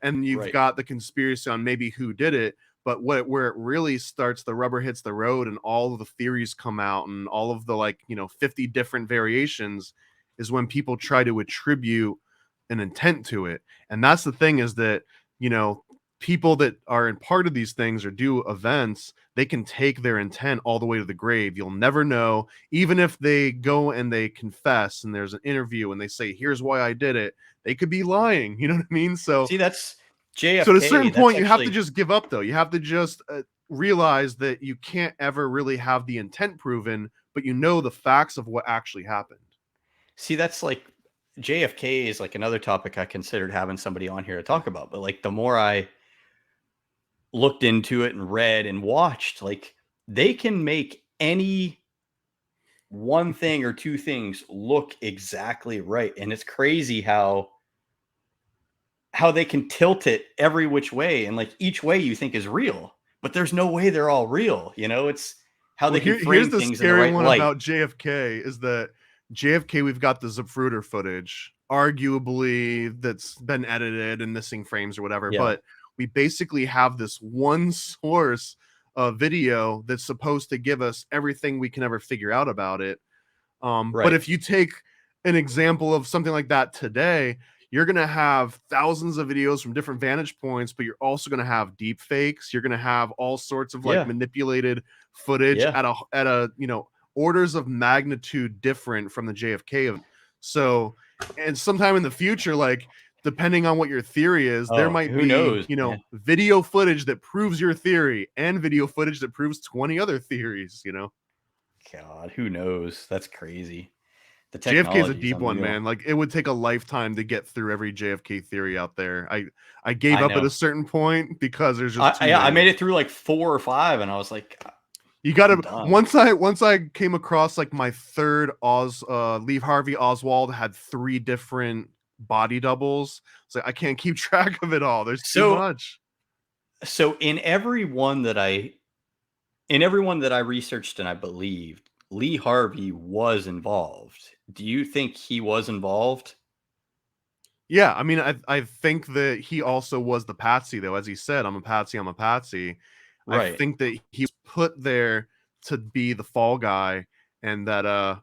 And you've got the conspiracy on maybe who did it, but where it really starts, the rubber hits the road and all of the theories come out and all of the 50 different variations is when people try to attribute an intent to it. And that's the thing, is that, people that are in part of these things or do events, they can take their intent all the way to the grave. You'll never know. Even if they go and they confess and there's an interview and they say, here's why I did it, they could be lying. You know what I mean? So see, that's JFK. So at a certain point, you have to just give up, though. You have to just realize that you can't ever really have the intent proven, but the facts of what actually happened. See, that's like JFK is like another topic I considered having somebody on here to talk about. But like the more I looked into it and read and watched, like they can make any one thing or two things look exactly right. And it's crazy how they can tilt it every which way, and like each way you think is real, but there's no way they're all real. It's how they can frame things in the right light. Here's the scary one about JFK is that JFK, we've got the Zapruder footage, arguably that's been edited and missing frames or whatever, but we basically have this one source of video that's supposed to give us everything we can ever figure out about it. But if you take an example of something like that today, you're going to have thousands of videos from different vantage points, but you're also going to have deep fakes. You're going to have all sorts of manipulated footage at a orders of magnitude different from the JFK. So, and sometime in the future, like depending on what your theory is, there Oh, might who be, knows, man? video footage that proves your theory and video footage that proves 20 other theories, God, who knows? That's crazy. The JFK is a technology is deep one, unreal. man. Like, it would take a lifetime to get through every JFK theory out there. I gave I up at know. a certain point because there's just too I made many. it through like 4 or 5, and I was like, You gotta I'm done. once I came across like my third Lee Harvey Oswald had 3 different body doubles. So I can't keep track of it all. There's too So much. so in everyone that I researched and I believed, Lee Harvey was involved. Do you think he was involved? Yeah, I mean, I think that he also was the patsy, though. As he said, I'm a patsy, I'm a patsy. I Right. think that he was put there to be the fall guy, and that I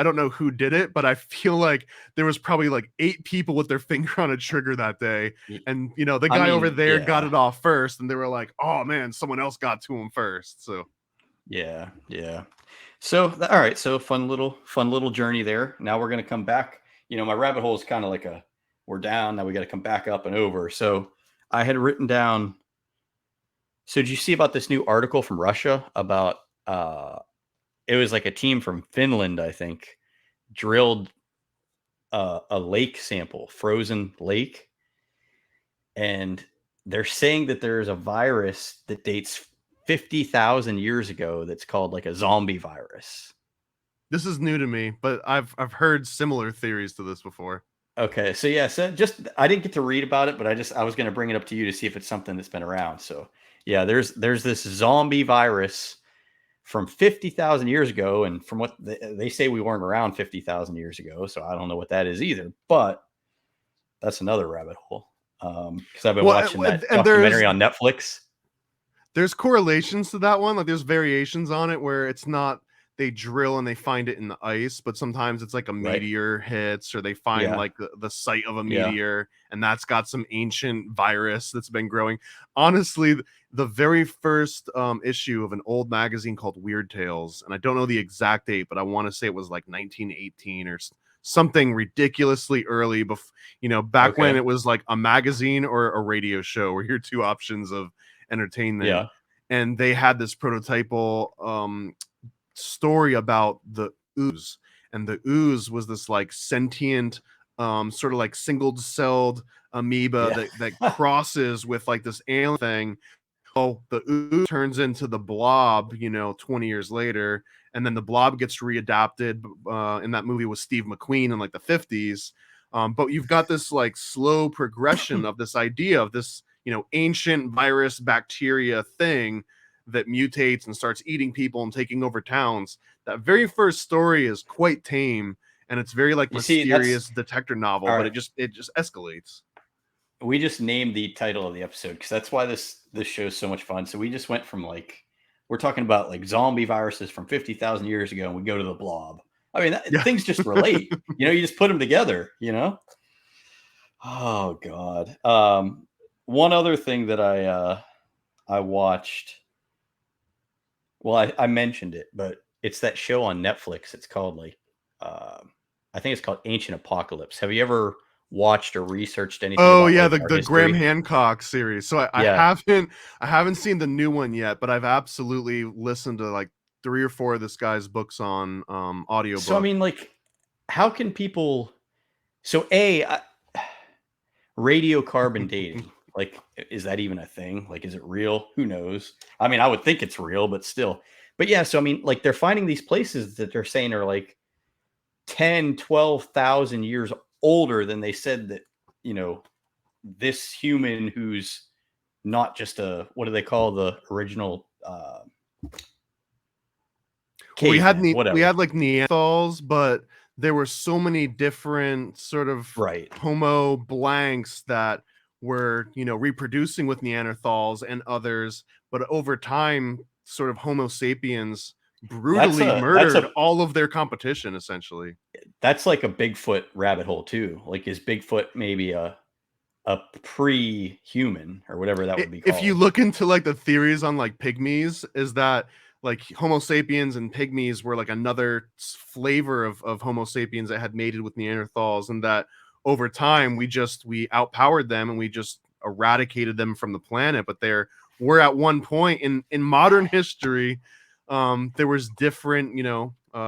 don't know who did it, but I feel like there was probably like 8 people with their finger on a trigger that day, Y- and the I guy over mean, there got yeah. it off first, and they were like, "Oh man, someone else got to him first." So Yeah, yeah. So, all right, so fun little journey there. Now we're going to come back. My rabbit hole is kind of like we're down, now we got to come back up and over. So, I had written down. So, did you see about this new article from Russia about it was like a team from Finland, I think, drilled a lake sample, frozen lake, and they're saying that there's a virus that dates 50,000 years ago that's called like a zombie virus. this is new to me, but I've heard similar theories to this before. Okay, so yeah, so just I didn't get to read about it, but I was going to bring it up to you to see if it's something that's been around. So yeah, there's this zombie virus from 50,000 years ago, and from what they say, we weren't around 50,000 years ago, so I don't know what that is either. But that's another rabbit hole because I've been Well, watching that and there's documentary on Netflix. there's correlations to that one. Like, there's variations on it where it's not they drill and they find it in the ice, but sometimes it's like a Right? meteor hits, or they find Yeah, like the site of a yeah. meteor, and that's got some ancient virus that's been growing. Honestly, the very first issue of an old magazine called Weird Tales, and I don't know the exact date, but I want to say it was like 1918 or something ridiculously early. Back when Okay. it was like a magazine or a radio show were your 2 options of entertainment. Yeah. And they had this prototypal story about the ooze, and the ooze was this like sentient sort of like single-celled amoeba Yeah. that crosses with like this alien thing. Oh, the ooze turns into the blob 20 years later, and then the blob gets readapted in that movie with Steve McQueen in like the 50s. But you've got this like slow progression of this idea of this ancient virus bacteria thing that mutates and starts eating people and taking over towns. That very first story is quite tame, and it's very like You see, that's mysterious detective novel, all but right. it just escalates. We just named the title of the episode because that's why this show is so much fun. So we just went from like we're talking about like zombie viruses from 50,000 years ago, and we go to the blob. I mean, Yeah. things just relate. You just put them together. Oh God. One other thing that I watched. Well, I mentioned it, but it's that show on Netflix. It's called like I think it's called Ancient Apocalypse. Have you ever watched or researched anything Oh about yeah, like the our Graham history? Hancock series. So Yeah. I haven't seen the new one yet, but I've absolutely listened to like 3 or 4 of this guy's books on So I audiobook. mean, like, how can people? So radiocarbon dating. Like, is that even a thing? Like, is it real? Who knows? I mean, I would think it's real, but still. But yeah, so I mean, like, they're finding these places that they're saying are like 10, 12,000 years older than they said that, you know, this human who's not just what do they call the original Well, caveman, we whatever. had like Neanderthals, but there were so many different sort of Right. Homo blanks that were, reproducing with Neanderthals and others, but over time, sort of Homo sapiens That's brutally a that's murdered a all of their competition, essentially. that's like a Bigfoot rabbit hole too. Like, is Bigfoot maybe a pre-human or whatever that would be If you called? look into like the theories on like pygmies, is that like Homo sapiens and pygmies were like another flavor of Homo sapiens that had mated with Neanderthals, and that over time we outpowered them and we just eradicated them from the planet. But we're at one point in modern history, there was different,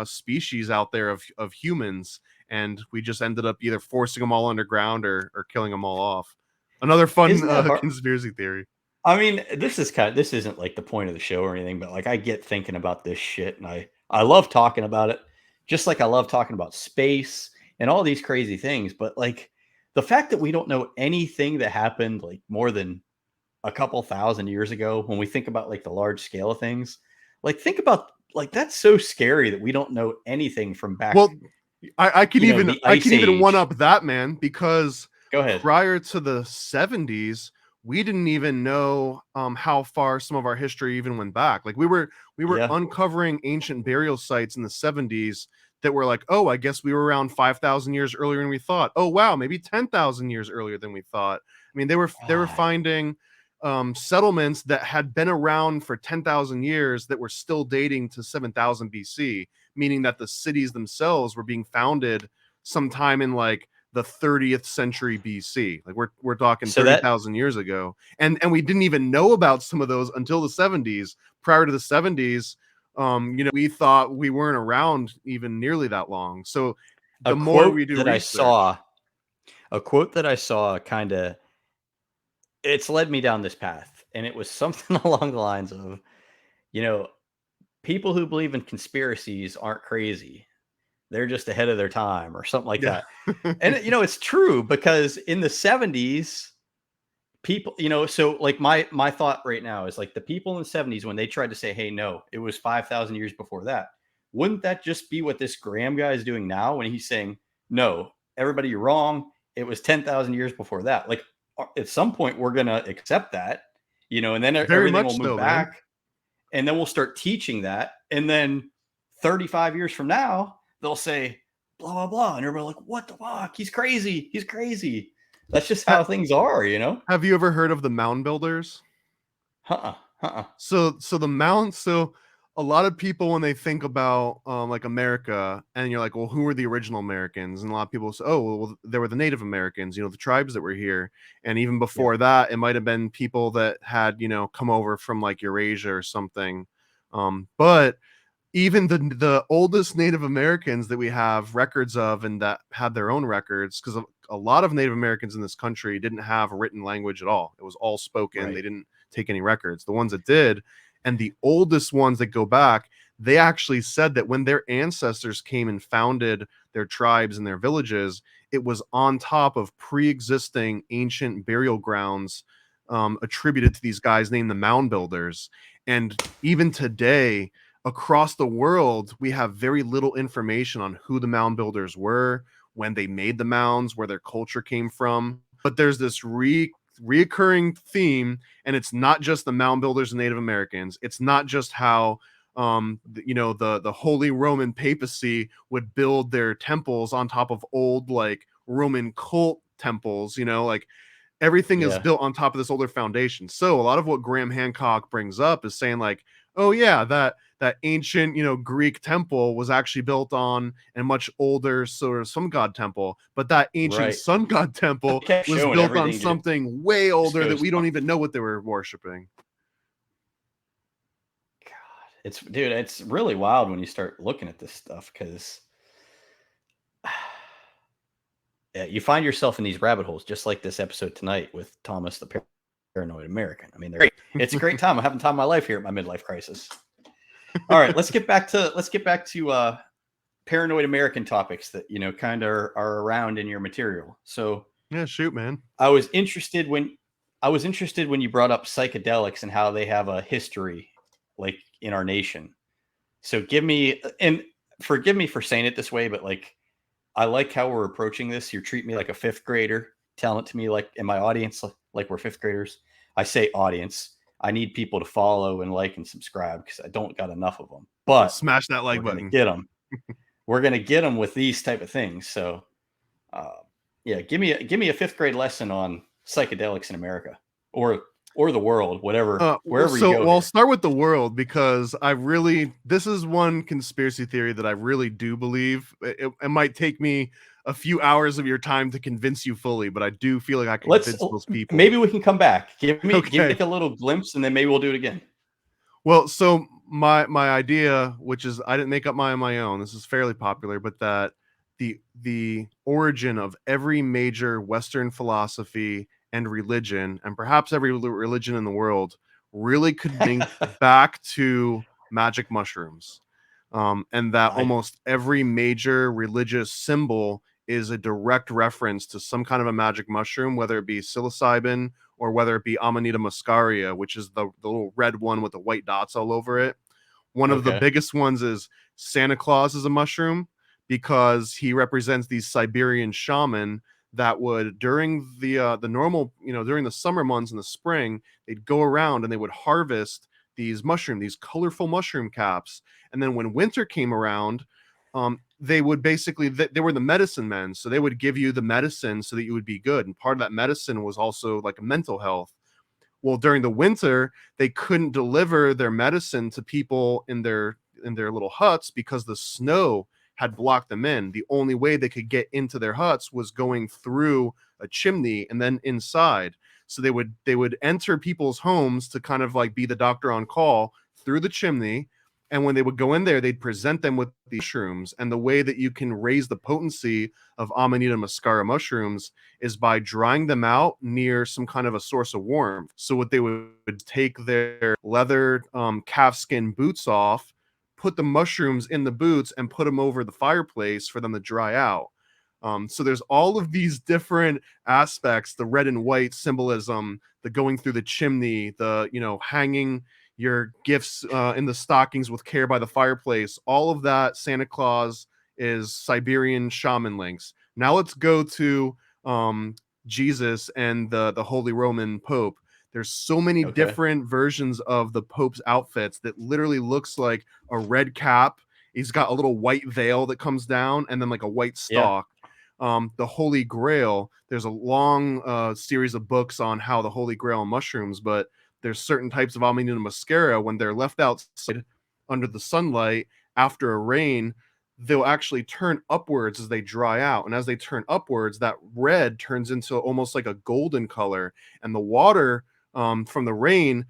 species out there of humans, and we just ended up either forcing them all underground or killing them all off. Another fun conspiracy theory. I mean, this isn't like the point of the show or anything, but like I get thinking about this shit, and I love talking about it, just like I love talking about space and all these crazy things. But like the fact that we don't know anything that happened like more than a couple thousand years ago, when we think about like the large scale of things, like think about like that's so scary that we don't know anything from back. Well, I can even one up that, man, because go ahead. Prior to the 70s, we didn't even know how far some of our history even went back. Like we were uncovering ancient burial sites in the 70s that were like, oh, I guess we were around 5,000 years earlier than we thought. Oh, wow, maybe 10,000 years earlier than we thought. I mean, they were finding settlements that had been around for 10,000 years that were still dating to 7,000 BC, meaning that the cities themselves were being founded sometime in like the 30th century BC. Like we're talking 30,000 years ago. And we didn't even know about some of those until the 70s. Prior to the 70s, we thought we weren't around even nearly that long. So the more we do research, a quote that I saw kind of, it's led me down this path, and it was something along the lines of, people who believe in conspiracies aren't crazy. They're just ahead of their time or something like that. And, it's true, because in the 70s, people, so like my thought right now is like the people in the 70s, when they tried to say, hey, no, it was 5,000 years before that. Wouldn't that just be what this Graham guy is doing now when he's saying, no, everybody, you're wrong. It was 10,000 years before that. Like at some point we're going to accept that, and then everything will move back, man. And then we'll start teaching that. And then 35 years from now, they'll say blah, blah, blah. And everybody's like, what the fuck? He's crazy. He's crazy. That's just how things are, Have you ever heard of the mound builders? So a lot of people, when they think about like America, and you're like, well, who were the original Americans? And a lot of people say, oh, well, there were the Native Americans, the tribes that were here. And even before that, it might have been people that had, come over from like Eurasia or something. But even the oldest Native Americans that we have records of, and that had their own records, because a lot of Native Americans in this country didn't have a written language at all. It was all spoken. Right. They didn't take any records. The ones that did, and the oldest ones that go back, they actually said that when their ancestors came and founded their tribes and their villages, it was on top of pre-existing ancient burial grounds attributed to these guys named the mound builders. And even today, across the world, we have very little information on who the mound builders were, when they made the mounds, where their culture came from. But there's this reoccurring theme, and it's not just the mound builders and Native Americans. It's not just how the Holy Roman Papacy would build their temples on top of old like Roman cult temples. Like everything is built on top of this older foundation. So a lot of what Graham Hancock brings up is saying like, oh yeah, that ancient, Greek temple was actually built on a much older sort of sun god temple, but that ancient sun god temple was built on something way older that we don't even know what they were worshiping. God, it's really wild when you start looking at this stuff, because you find yourself in these rabbit holes, just like this episode tonight with Thomas the Paranoid American. I mean, it's a great time. I'm having time of my life here at my midlife crisis. All right, let's get back to Paranoid American topics that kind of are around in your material. So yeah, shoot, man. I was interested when you brought up psychedelics and how they have a history like in our nation. So give me, and forgive me for saying it this way, but like I like how we're approaching this. You treat me like a fifth grader, telling it to me like in my audience like we're fifth graders. I say audience. I need people to follow and like and subscribe because I don't got enough of them. But smash that like button. Get them. We're gonna get them with these type of things. So, give me a fifth grade lesson on psychedelics in America or the world, whatever, wherever you go. So, I'll start with the world, because this is one conspiracy theory that I really do believe. It might take me a few hours of your time to convince you fully, but I do feel like I can Let's convince most people. maybe we can come back. Give me Okay. like a little glimpse, and then maybe we'll do it again. Well, so my idea, which is I didn't make up on my own, this is fairly popular, but that the origin of every major Western philosophy and religion, and perhaps every religion in the world, really could link back to magic mushrooms. And that almost every major religious symbol is a direct reference to some kind of a magic mushroom, whether it be psilocybin or whether it be Amanita muscaria, which is the little red one with the white dots all over it. One of the biggest ones is Santa Claus is a mushroom, because he represents these Siberian shaman that would, during the normal, during the summer months in the spring, they'd go around and they would harvest these colorful mushroom caps. And then when winter came around, they would basically, they were the medicine men. So they would give you the medicine so that you would be good. And part of that medicine was also like mental health. Well, during the winter, they couldn't deliver their medicine to people in their little huts because the snow had blocked them in. The only way they could get into their huts was going through a chimney and then inside. So they would enter people's homes to kind of like be the doctor on call through the chimney. And when they would go in there, they'd present them with the mushrooms. And the way that you can raise the potency of Amanita muscaria mushrooms is by drying them out near some kind of a source of warmth. So what they would take their leather calfskin boots off, put the mushrooms in the boots, and put them over the fireplace for them to dry out. So there's all of these different aspects, the red and white symbolism, the going through the chimney, the, hanging your gifts in the stockings with care by the fireplace. All of that Santa Claus is Siberian shaman links. Now let's go to Jesus and the Holy Roman Pope. There's so many different versions of the Pope's outfits that literally looks like a red cap. He's got a little white veil that comes down and then like a white stalk. The Holy Grail, there's a long series of books on how the Holy Grail and mushrooms, but there's certain types of Amanita muscaria, when they're left outside under the sunlight after a rain, they'll actually turn upwards as they dry out. And as they turn upwards, that red turns into almost like a golden color. And the water from the rain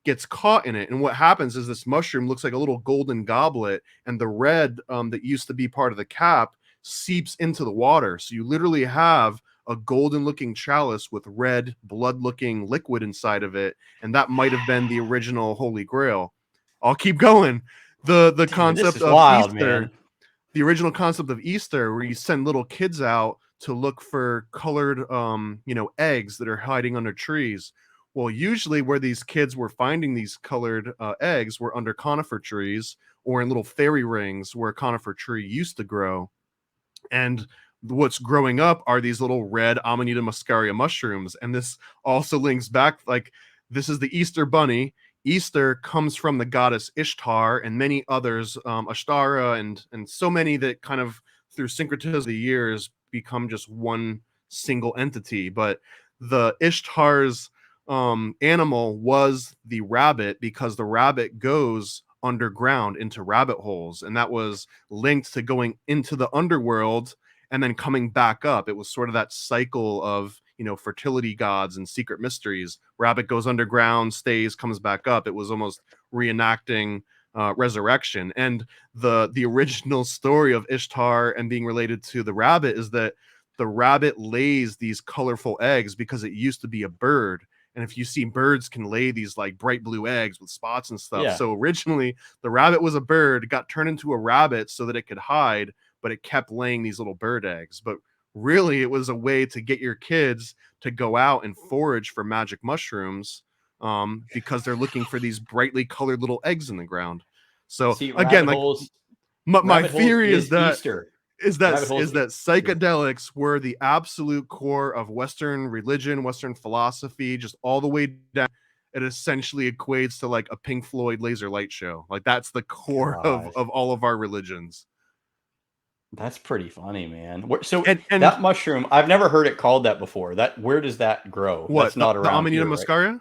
gets caught in it. And what happens is this mushroom looks like a little golden goblet, and the red that used to be part of the cap seeps into the water. So you literally have a golden looking chalice with red blood looking liquid inside of it. And that might have been the original Holy Grail. I'll keep going. The concept of wild, Easter, man. The original concept of Easter, where you send little kids out to look for colored, eggs that are hiding under trees. Well, usually where these kids were finding these colored eggs were under conifer trees or in little fairy rings where a conifer tree used to grow. And what's growing up are these little red Amanita muscaria mushrooms. And this also links back, like, this is the Easter bunny. Easter comes from the goddess Ishtar and many others, Ashtara and so many that kind of through syncretism of the years become just one single entity. But the Ishtar's animal was the rabbit, because the rabbit goes underground into rabbit holes, and that was linked to going into the underworld and then coming back up. It was sort of that cycle of, fertility gods and secret mysteries. Rabbit goes underground, stays, comes back up. It was almost reenacting resurrection. And the original story of Ishtar and being related to the rabbit is that the rabbit lays these colorful eggs because it used to be a bird. And if you see, birds can lay these like bright blue eggs with spots and stuff. Yeah. So originally the rabbit was a bird, got turned into a rabbit so that it could hide, but it kept laying these little bird eggs. But really it was a way to get your kids to go out and forage for magic mushrooms, because they're looking for these brightly colored little eggs in the ground. So again, like my theory is that Easter. Is that psychedelics were the absolute core of Western religion, Western philosophy, just all the way down. It essentially equates to like a Pink Floyd laser light show. Like that's the core of all of our religions. That's pretty funny, man. So and that mushroom, I've never heard it called that before. Where does that grow? What? That's not around. The Amanita muscaria?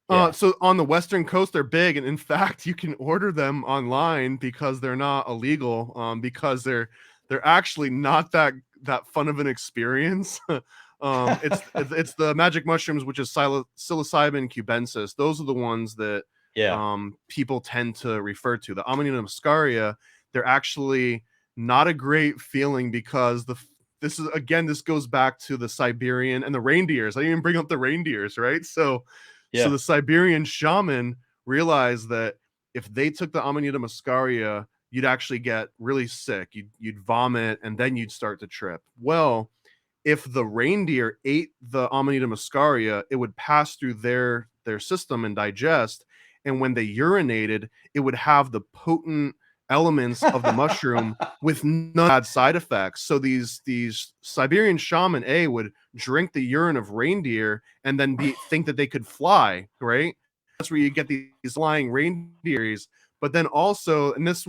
Right? So on the Western coast, they're big, and in fact, you can order them online because they're not illegal. Because they're actually not that that fun of an experience. It's the magic mushrooms, which is psilocybin cubensis. Those are the ones that people tend to refer to. The Amanita muscaria, they're actually not a great feeling because this goes back to the Siberian and the reindeers. I didn't even bring up the reindeers, right? So the Siberian shaman realized that if they took the Amanita muscaria, you'd actually get really sick. You'd vomit, and then you'd start to trip. Well, if the reindeer ate the Amanita muscaria, it would pass through their system and digest. And when they urinated, it would have the potent elements of the mushroom with no bad side effects. So these Siberian shaman would drink the urine of reindeer and then think that they could fly, right? That's where you get these flying reindeers. But then also, and this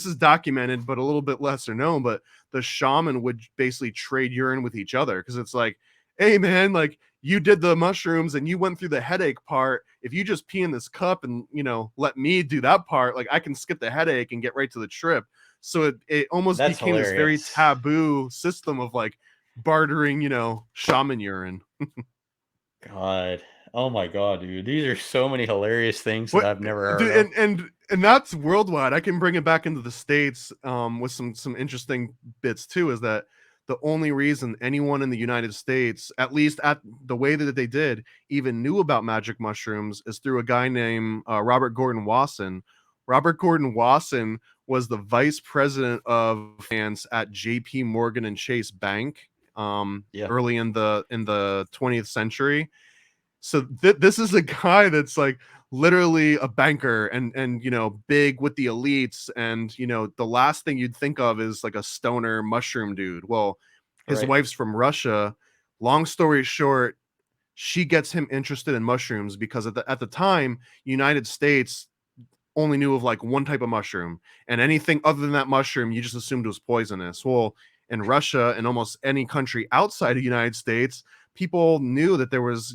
is documented, but a little bit lesser known, but the shaman would basically trade urine with each other, because it's like, hey man, like, you did the mushrooms and you went through the headache part. If you just pee in this cup and, let me do that part, like, I can skip the headache and get right to the trip. So it almost became this very taboo system of like bartering, shaman urine. God. Oh my God, dude. These are so many hilarious things that I've never heard of. And that's worldwide. I can bring it back into the States with some interesting bits too, is that the only reason anyone in the United States, at least at the way that they did, even knew about magic mushrooms is through a guy named Robert Gordon Wasson. Robert Gordon Wasson was the vice president of finance at J.P. Morgan and Chase Bank early in the 20th century. So this is a guy that's like literally a banker and big with the elites, and the last thing you'd think of is like a stoner mushroom dude. Well, his wife's from Russia. Long story short, she gets him interested in mushrooms because at the time, United States only knew of like one type of mushroom, and anything other than that mushroom you just assumed was poisonous. Well, in Russia and almost any country outside of the United States, people knew that there was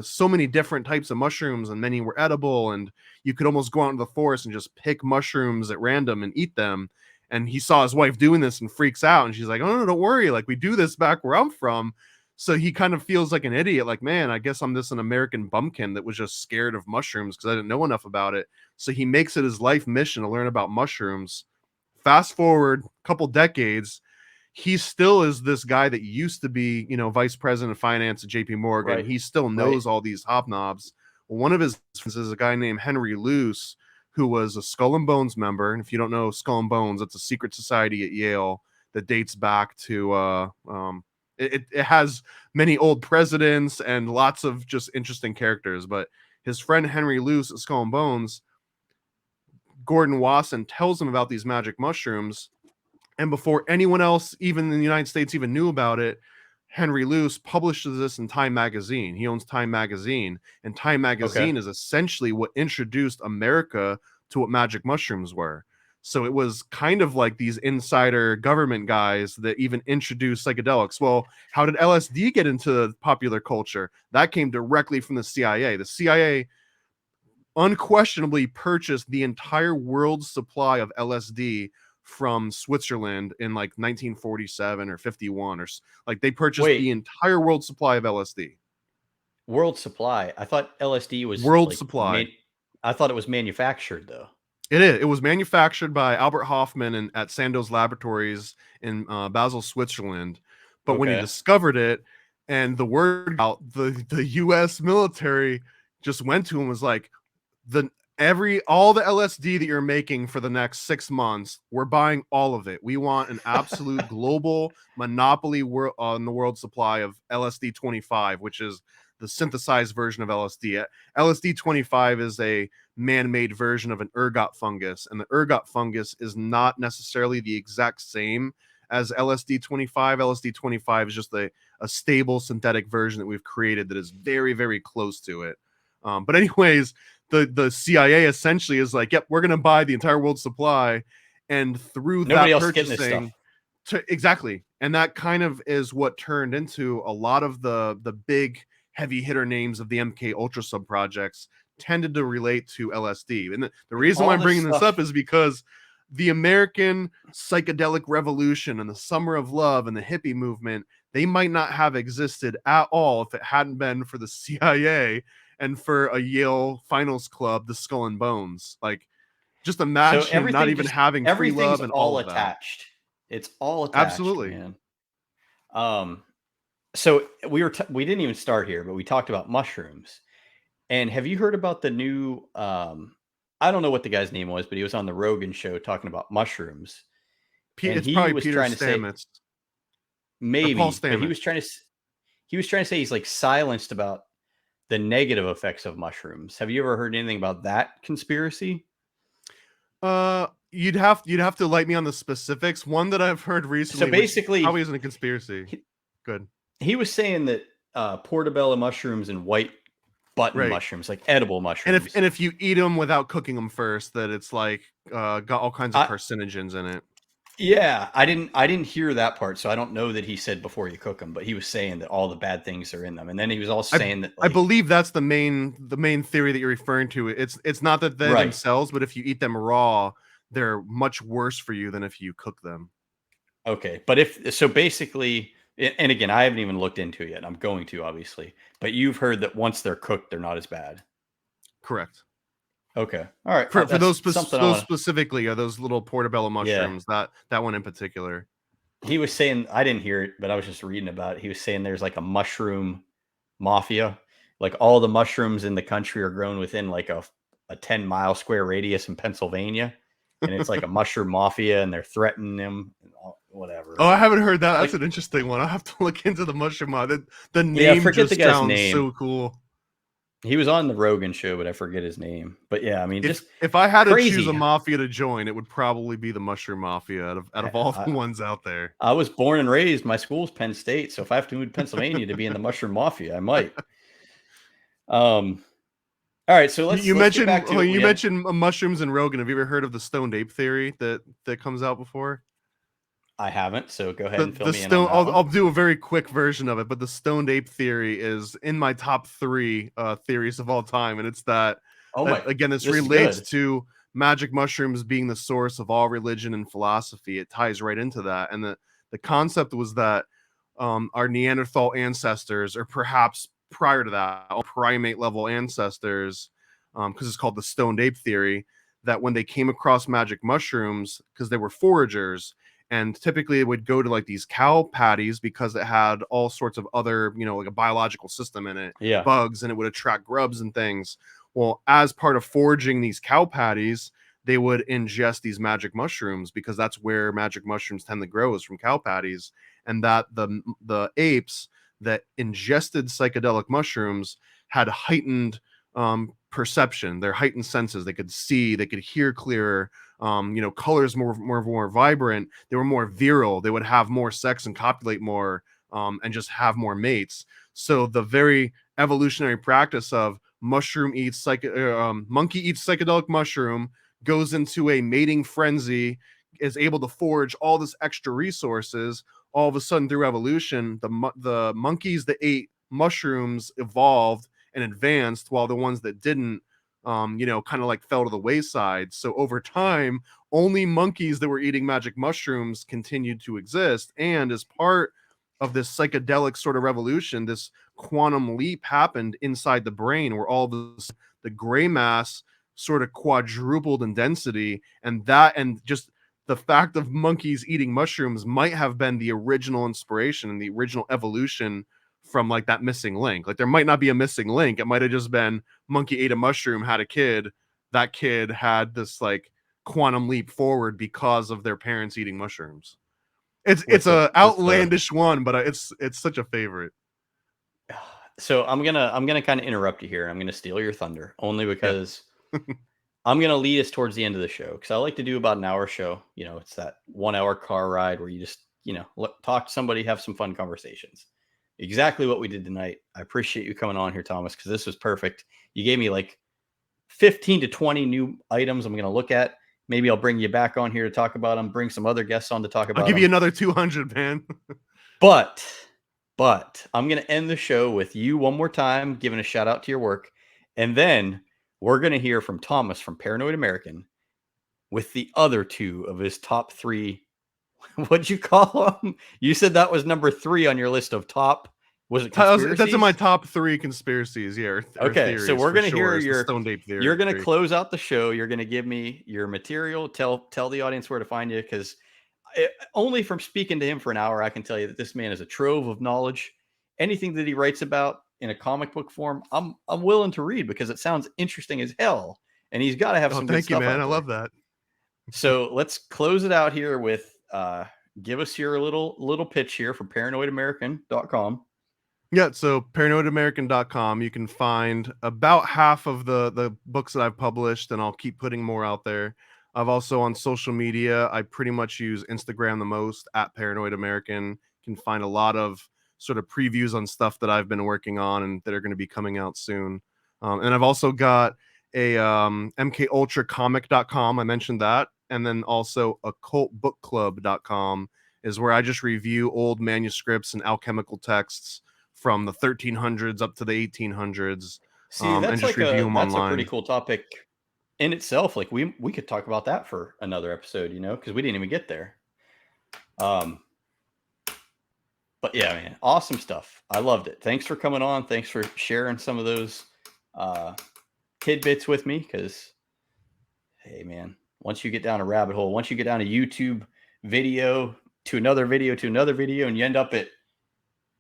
so many different types of mushrooms, and many were edible, and you could almost go out into the forest and just pick mushrooms at random and eat them. And he saw his wife doing this and freaks out, and she's like, oh no, don't worry, like, we do this back where I'm from. So he kind of feels like an idiot, like, man, I guess I'm just an American bumpkin that was just scared of mushrooms because I didn't know enough about it. So he makes it his life mission to learn about mushrooms. Fast forward a couple decades, he still is this guy that used to be, vice president of finance at JP Morgan. Right. He still knows all these hobnobs. One of his friends is a guy named Henry Luce, who was a Skull and Bones member. And if you don't know Skull and Bones, it's a secret society at Yale that dates back to, it has many old presidents and lots of just interesting characters. But his friend Henry Luce at Skull and Bones, Gordon Wasson tells him about these magic mushrooms. And before anyone else, even in the United States, even knew about it, Henry Luce publishes this in Time Magazine. He owns Time Magazine, and Time Magazine is essentially what introduced America to what magic mushrooms were. So it was kind of like these insider government guys that even introduced psychedelics. Well, how did LSD get into popular culture? That came directly from the CIA. The CIA unquestionably purchased the entire world's supply of LSD from Switzerland in like 1947 or 51, or like they purchased the entire world supply of LSD. World supply? I thought LSD was world supply. I thought it was manufactured though. It is. It was manufactured by Albert Hofmann at Sandoz Laboratories in Basel, Switzerland. But when he discovered it, and the word out, the U.S. military just went to him and was like, all the LSD that you're making for the next 6 months, we're buying all of it. We want an absolute global monopoly on the world supply of LSD 25, which is the synthesized version of LSD. LSD 25 is a man-made version of an ergot fungus, and the ergot fungus is not necessarily the exact same as LSD 25. LSD 25 is just a stable synthetic version that we've created that is very, very close to it. But anyways, the CIA essentially is like, yep, we're going to buy the entire world supply. And through nobody that else purchasing, exactly. And that kind of is what turned into a lot of the big heavy hitter names of the MK Ultra sub projects tended to relate to LSD. And the reason why I'm bringing this up is because the American psychedelic revolution and the summer of love and the hippie movement, they might not have existed at all if it hadn't been for the CIA and for a Yale finals club, the Skull and Bones. Like, just So imagine not even having free everything's love and all all of that. attached. It's all attached, Absolutely. man. So we didn't even start here, but we talked about mushrooms. And have you heard about the new I don't know what the guy's name was, but he was on the Rogan show talking about mushrooms. And It's he probably was Peter trying to say Stamets or Paul maybe, but he Stamets. was trying to say he's like silenced about the negative effects of mushrooms. Have you ever heard anything about that conspiracy? You'd have to light me on the specifics. One that I've heard recently, So basically, which probably isn't a conspiracy. Good. He was saying that portobello mushrooms and white button mushrooms, like edible mushrooms, and if you eat them without cooking them first, that it's like got all kinds of carcinogens in it. Yeah, I didn't hear that part, so I don't know that he said before you cook them, but he was saying that all the bad things are in them, and then he was also saying that I believe that's the main theory that you're referring to. It's not that they themselves, but if you eat them raw, they're much worse for you than if you cook them. Okay, but basically, and again, I haven't even looked into it yet. I'm going to, obviously, but you've heard that once they're cooked, they're not as bad. Correct. Okay. All right. For those specifically are those little portobello mushrooms, that one in particular. He was saying, I didn't hear it, but I was just reading about it. He was saying there's like a mushroom mafia. Like all the mushrooms in the country are grown within like a 10-mile square radius in Pennsylvania. And it's like a mushroom mafia, and they're threatening them and whatever. Oh, I haven't heard that. That's an interesting one. I'll have to look into the mushroom mafia. The name just sounds so cool. He was on the Rogan show, but I forget his name. But yeah, I mean, if I had to choose a mafia to join, it would probably be the mushroom mafia out of all the ones out there. I was born and raised. My school's Penn State, so if I have to move to Pennsylvania to be in the mushroom mafia, I might. All right, so let's mentioned get back to you mentioned mushrooms and Rogan. Have you ever heard of the stoned ape theory that comes out before? I haven't, so go ahead and fill me in. I'll do a very quick version of it, but the stoned ape theory is in my top 3 theories of all time, and it's that. Again, this relates to magic mushrooms being the source of all religion and philosophy. It ties right into that, and the concept was that our Neanderthal ancestors, or perhaps prior to that, primate level ancestors, because it's called the stoned ape theory, that when they came across magic mushrooms, because they were foragers. And typically it would go to like these cow patties because it had all sorts of other, like a biological system in it, bugs, and it would attract grubs and things. Well, as part of foraging these cow patties, they would ingest these magic mushrooms because that's where magic mushrooms tend to grow, is from cow patties. And that the apes that ingested psychedelic mushrooms had heightened perception, their heightened senses. They could see, they could hear clearer. Colors more vibrant. They were more virile. They would have more sex and copulate more, and just have more mates. So the very evolutionary practice of monkey eats psychedelic mushroom, goes into a mating frenzy, is able to forage all this extra resources. All of a sudden, through evolution, the monkeys that ate mushrooms evolved and advanced, while the ones that didn't, kind of like fell to the wayside. So over time, only monkeys that were eating magic mushrooms continued to exist. And as part of this psychedelic sort of revolution, this quantum leap happened inside the brain, where all the gray mass sort of quadrupled in density. And just the fact of monkeys eating mushrooms might have been the original inspiration and the original evolution from like that missing link. Like there might not be a missing link. It might have just been monkey ate a mushroom, had a kid. That kid had this like quantum leap forward because of their parents eating mushrooms. It's a outlandish one, but it's such a favorite. So I'm gonna kind of interrupt you here. I'm gonna steal your thunder only because I'm gonna lead us towards the end of the show, because I like to do about an hour show. It's that 1 hour car ride where you just talk to somebody, have some fun conversations. Exactly what we did tonight. I appreciate you coming on here, Thomas, because this was perfect. You gave me like 15 to 20 new items I'm going to look at. Maybe I'll bring you back on here to talk about them, bring some other guests on to talk about them. I'll give you another 200, man. But I'm going to end the show with you one more time, giving a shout out to your work. And then we're going to hear from Thomas from Paranoid American. with the other two of his top three. What'd you call them? You said that was number 3 on your list of top. Was it conspiracies? That's in my top 3 conspiracies, yeah, or Okay, so theories we're for gonna sure. hear It's the your. Stone Ape theory. You're gonna close out the show. You're gonna give me your material. Tell the audience where to find you, because only from speaking to him for an hour, I can tell you that this man is a trove of knowledge. Anything that he writes about in a comic book form, I'm willing to read because it sounds interesting as hell, and he's got to have Oh, some good thank you, stuff man. out I there. love that. So let's close it out here with give us your little pitch here for paranoidamerican.com. Yeah, so paranoidamerican.com, you can find about half of the books that I've published, and I'll keep putting more out there. I've also on social media, I pretty much use Instagram the most at Paranoid American. You can find a lot of sort of previews on stuff that I've been working on and that are going to be coming out soon. And I've also got a mkultracomic.com. I mentioned that. And then also occultbookclub.com is where I just review old manuscripts and alchemical texts from the 1300s up to the 1800s. See, that's and just like review them that's online. a pretty cool topic in itself. Like we could talk about that for another episode, because we didn't even get there. But yeah, man, awesome stuff. I loved it. Thanks for coming on. Thanks for sharing some of those tidbits with me. Because, hey, man, once you get down a rabbit hole, once you get down a YouTube video to another video to another video, and you end up at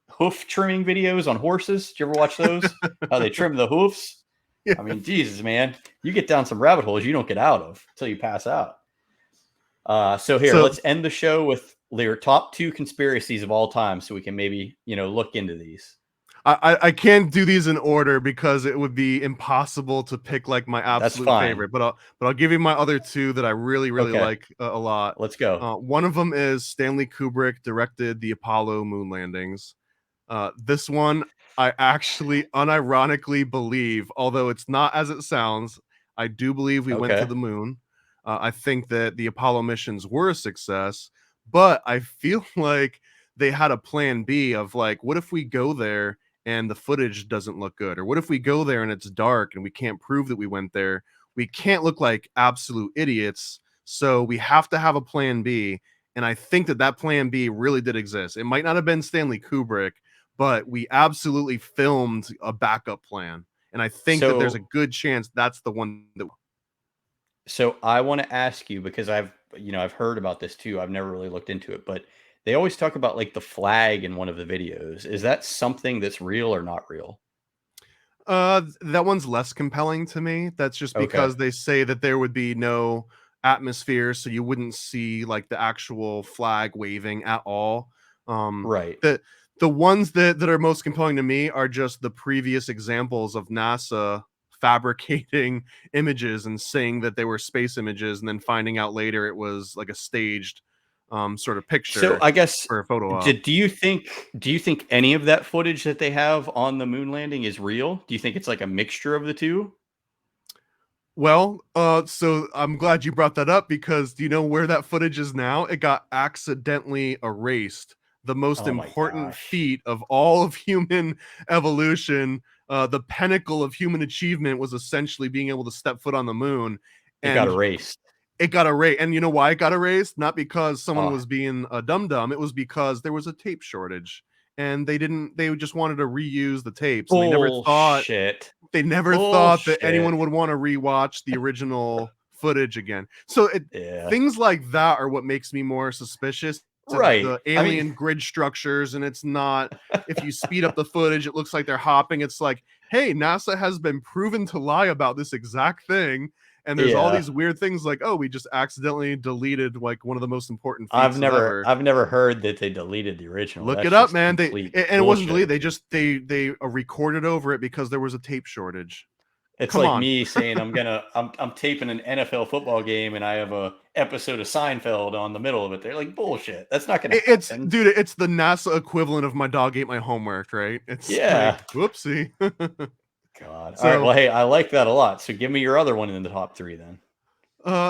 hoof trimming videos on horses. Did you ever watch those? How they trim the hoofs? Yeah. I mean, Jesus, man, you get down some rabbit holes you don't get out of until you pass out. So let's end the show with your top 2 conspiracies of all time, so we can maybe look into these. I can't do these in order because it would be impossible to pick like my absolute favorite. But I'll give you my other 2 that I really like a lot. Let's go. One of them is Stanley Kubrick directed the Apollo moon landings. This one I actually unironically believe, although it's not as it sounds, I do believe we went to the moon. I think that the Apollo missions were a success, but I feel like they had a plan B of like, what if we go there and the footage doesn't look good? Or what if we go there and it's dark and we can't prove that we went there? We can't look like absolute idiots. So we have to have a plan B. And I think that plan B really did exist. It might not have been Stanley Kubrick, but we absolutely filmed a backup plan. And I think that there's a good chance that's the one that. So I want to ask you, because I've heard about this too. I've never really looked into it, but they always talk about like the flag in one of the videos. Is that something that's real or not real? That one's less compelling to me. That's just because they say that there would be no atmosphere, so you wouldn't see like the actual flag waving at all. Right. The ones that are most compelling to me are just the previous examples of NASA fabricating images and saying that they were space images, and then finding out later it was like a staged sort of picture. So I guess for a photo op. Do you think any of that footage that they have on the moon landing is real? Do you think it's like a mixture of the two? Well, so I'm glad you brought that up, because do you know where that footage is now? It got accidentally erased. The most important feat of all of human evolution, the pinnacle of human achievement, was essentially being able to step foot on the moon. And it got erased. It got erased. And you know why it got erased? Not because someone was being a dum-dum. It was because there was a tape shortage. And they just wanted to reuse the tapes. And they never thought that anyone would want to rewatch the original footage again. So things like that are what makes me more suspicious. Right. The alien grid structures, and it's not, if you speed up the footage, it looks like they're hopping. It's like, hey, NASA has been proven to lie about this exact thing. And there's all these weird things like, oh, we just accidentally deleted like one of the most important feats I've never heard that they deleted the original. Look it up, man. It wasn't deleted. They recorded over it because there was a tape shortage. It's like me saying I'm taping an NFL football game and I have a episode of Seinfeld on the middle of it. They're like, bullshit. That's not gonna happen. Dude, it's the NASA equivalent of my dog ate my homework, right? It's like, whoopsie. God. All right. Well, hey, I like that a lot. So give me your other one in the top 3 then.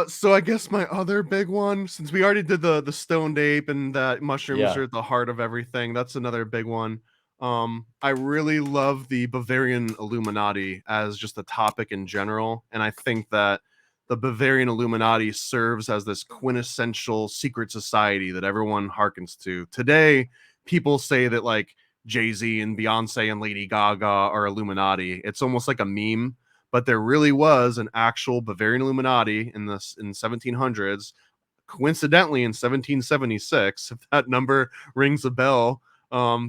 So I guess my other big one, since we already did the stoned ape and that mushrooms are at the heart of everything, that's another big one. I really love the Bavarian Illuminati as just a topic in general, and I think that the Bavarian Illuminati serves as this quintessential secret society that everyone harkens to. Today, people say that like Jay-Z and Beyonce and Lady Gaga are Illuminati. It's almost like a meme, but there really was an actual Bavarian Illuminati in 1700s. Coincidentally, in 1776, if that number rings a bell,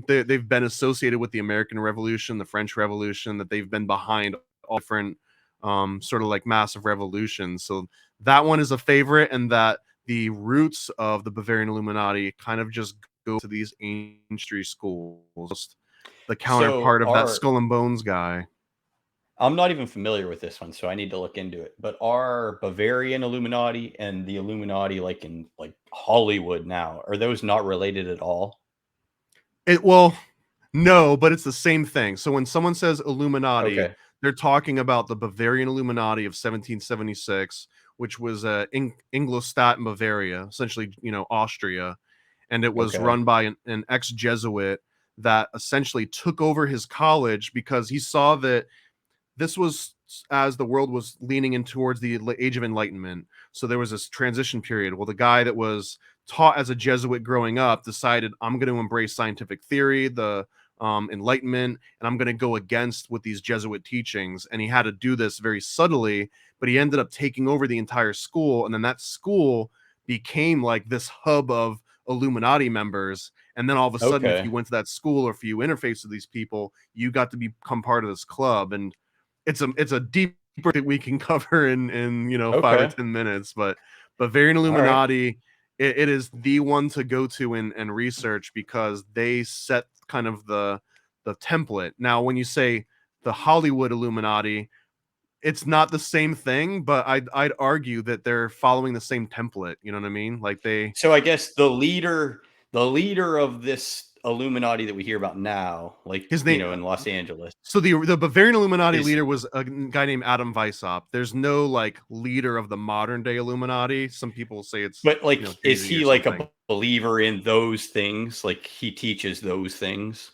they've been associated with the American Revolution, the French Revolution, that they've been behind all different sort of like massive revolutions. So that one is a favorite, and that the roots of the Bavarian Illuminati kind of just go to these ancient schools, the counterpart of that Skull and Bones guy. I'm not even familiar with this one, so I need to look into it. But are Bavarian Illuminati and the Illuminati like in like Hollywood now, are those not related at all? Well, no, but it's the same thing. So when someone says Illuminati, Okay. they're talking about the Bavarian Illuminati of 1776, which was Ingolstadt in Bavaria, essentially, Austria. And it was run by an ex-Jesuit that essentially took over his college because he saw that this was as the world was leaning in towards the Age of Enlightenment. So there was this transition period. Well, the guy that was taught as a Jesuit growing up decided, I'm going to embrace scientific theory, the Enlightenment, and I'm going to go against with these Jesuit teachings. And he had to do this very subtly, but he ended up taking over the entire school. And then that school became like this hub of Illuminati members. And then all of a sudden, if you went to that school or if you interfaced with these people, you got to become part of this club. And it's a deeper that we can cover in 5 or 10 minutes. But Bavarian Illuminati, it is the one to go to and research, because they set kind of the template. Now, when you say the Hollywood Illuminati, it's not the same thing, but I'd argue that they're following the same template. You know what I mean? Like So I guess the leader of this Illuminati that we hear about now, like his name, in Los Angeles. So the Bavarian Illuminati leader was a guy named Adam Weishaupt. There's no like leader of the modern day Illuminati. Some people say it's, but like, is he like a believer in those things? Like he teaches those things?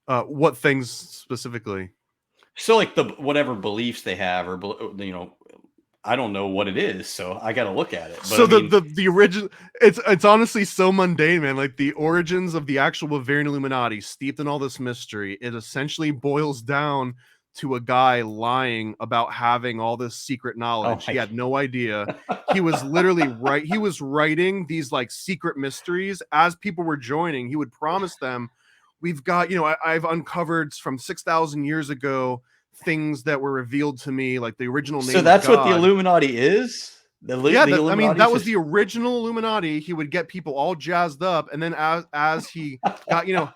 What things specifically? So like whatever beliefs they have, or I don't know what it is, so I got to look at it. But so the original, it's honestly so mundane, man. Like the origins of the actual Bavarian Illuminati, steeped in all this mystery, it essentially boils down to a guy lying about having all this secret knowledge. He had no idea. He was literally he was writing these like secret mysteries as people were joining. He would promise them, we've got, I've uncovered from 6,000 years ago things that were revealed to me, like the original name. So that's what the Illuminati is? That was the original Illuminati. He would get people all jazzed up, and then as he got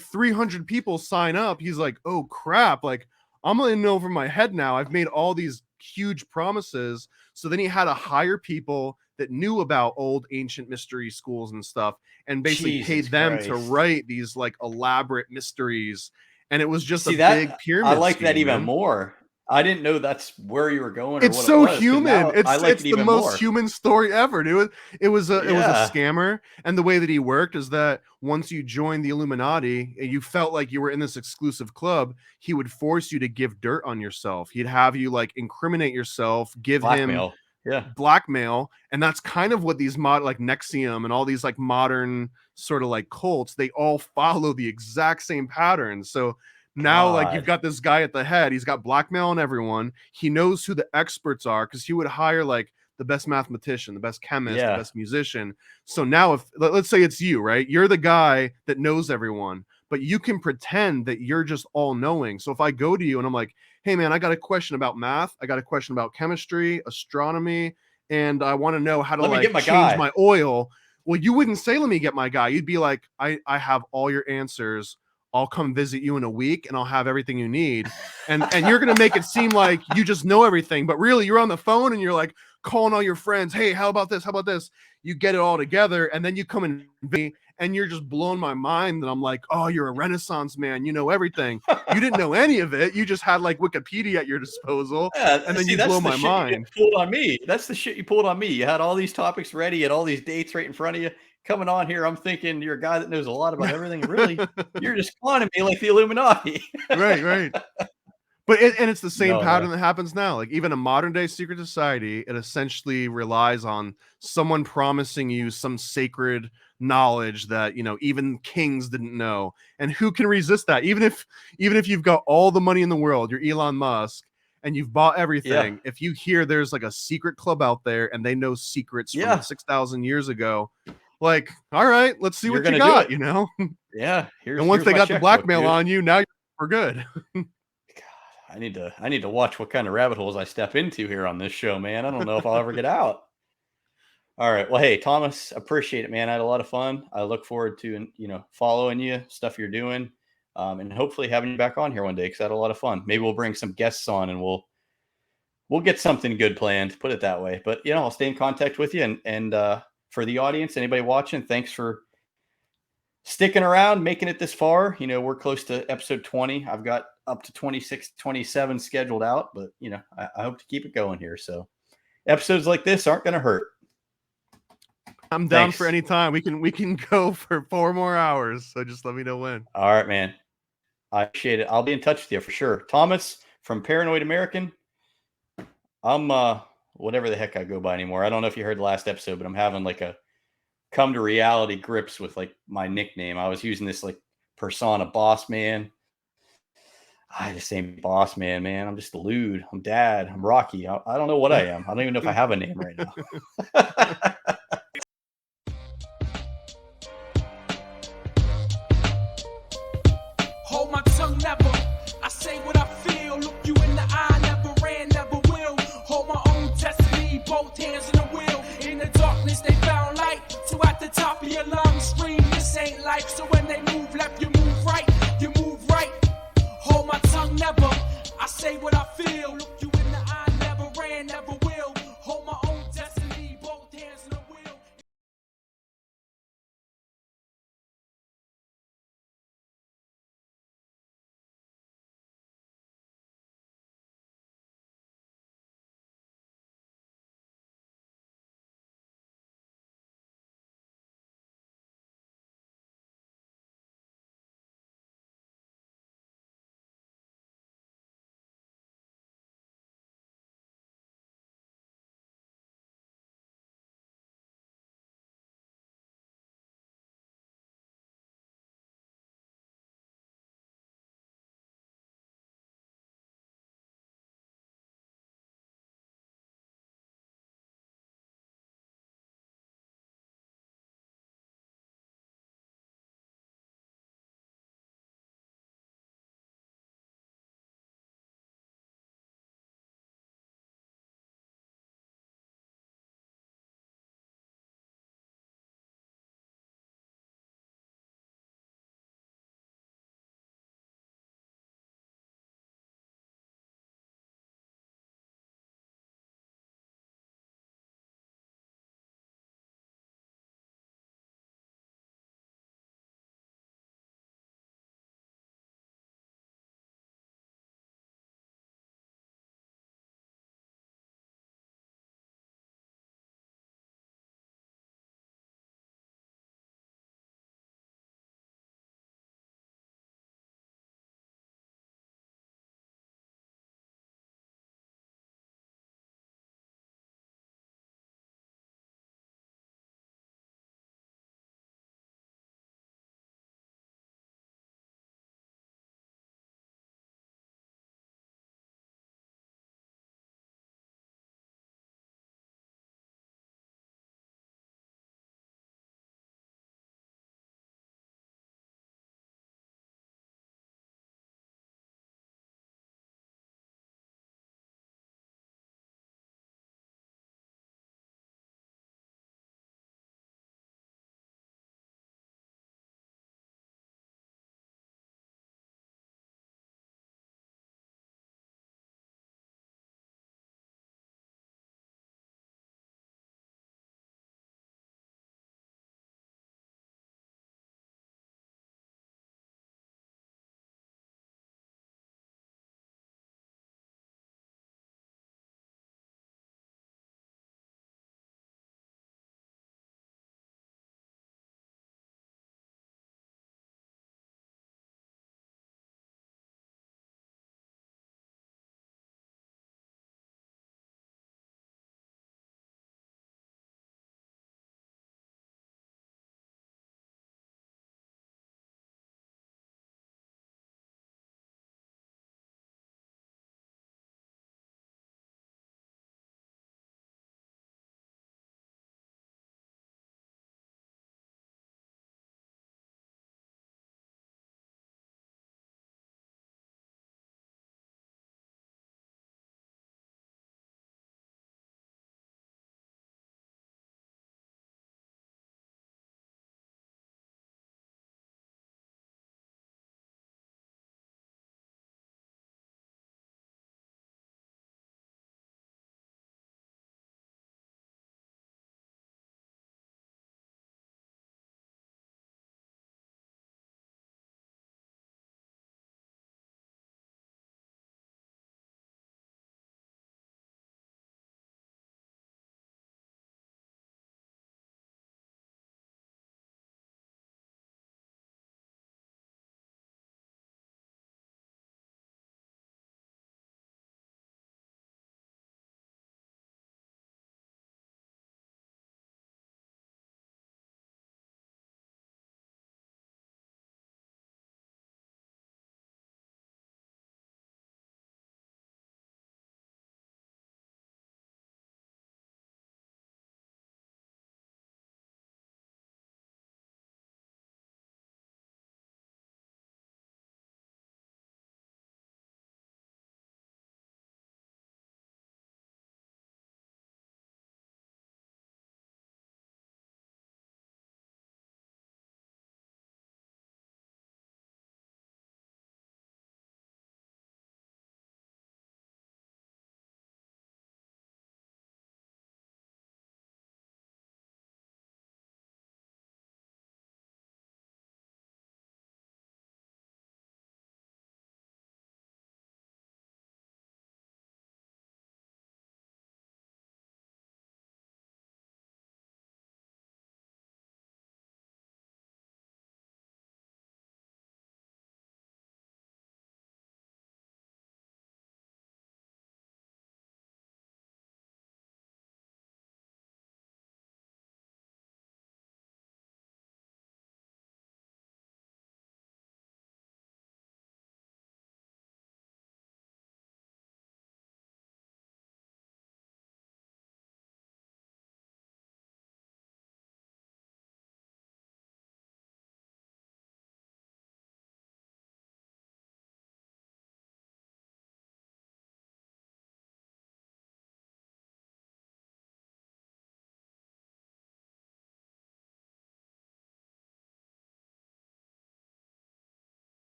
300 people sign up, he's like, oh crap, like I'm in over my head now. I've made all these huge promises. So then he had to hire people that knew about old ancient mystery schools and stuff, and basically paid them to write these like elaborate mysteries. And it was just a big pyramid. I like that even more. I didn't know that's where you were going. It's so human. It's the most human story ever, dude. It was a scammer, and the way that he worked is that once you joined the Illuminati and you felt like you were in this exclusive club, he would force you to give dirt on yourself. He'd have you like incriminate yourself, give blackmail. Blackmail, and that's kind of what these like Nexium and all these like modern sort of like cults, they all follow the exact same pattern. So now like you've got this guy at the head, he's got blackmail on everyone. He knows who the experts are, because he would hire like the best mathematician, the best chemist, the best musician. So now if let's say it's you, right? You're the guy that knows everyone, but you can pretend that you're just all knowing. So if I go to you and I'm like, hey man, I got a question about math, I got a question about chemistry, astronomy, and I want to know how to change my oil. Well, you wouldn't say, let me get my guy. You'd be like, I have all your answers. I'll come visit you in a week and I'll have everything you need. And you're going to make it seem like you just know everything. But really, you're on the phone and you're like calling all your friends. Hey, how about this? How about this? You get it all together. And then you come and me and you're just blowing my mind. And I'm like, oh, you're a Renaissance man. You know everything. You didn't know any of it. You just had like Wikipedia at your disposal. And then you blow my mind. You pulled on me. That's the shit you pulled on me. You had all these topics ready, you had all these dates right in front of you. Coming on here, I'm thinking you're a guy that knows a lot about everything. Really, you're just calling me like the Illuminati. Right. But and it's the same No, pattern yeah. that happens now. Like even a modern day secret society, it essentially relies on someone promising you some sacred knowledge that, you know, even kings didn't know. And who can resist that? Even if you've got all the money in the world, you're Elon Musk and you've bought everything. If you hear there's like a secret club out there and they know secrets from 6,000 years ago, like, all right, let's see what you got, you know? Yeah. And once they got the blackmail on you, now we're good. I need to watch what kind of rabbit holes I step into here on this show, man. I don't know if I'll ever get out. All right. Well, hey, Thomas, appreciate it, man. I had a lot of fun. I look forward to, you know, following you, stuff you're doing, and hopefully having you back on here one day because I had a lot of fun. Maybe we'll bring some guests on and we'll get something good planned, put it that way. But, you know, I'll stay in contact with you. And for the audience, anybody watching, thanks for sticking around, making it this far. You know, we're close to episode 20. I've got up to 26, 27 scheduled out, but you know, I hope to keep it going here. So episodes like this aren't going to hurt. I'm down for any time. We can go for 4 more hours. So just let me know when. All right, man. I appreciate it. I'll be in touch with you for sure. Thomas from Paranoid American. I'm whatever the heck I go by anymore. I don't know if you heard the last episode, but I'm having like a come to reality grips with like my nickname. I was using this like persona boss man. I just ain't boss man, man. I'm just LUDE. I'm dad. I'm Rocky. I don't know what I am. I don't even know if I have a name right now. Hold my tongue never. I say what I feel. Look you in the eye. Never ran, never will. Hold my own destiny. Both hands on the wheel. In the darkness they found light. So at the top of your lungs scream. This ain't life. So when they move left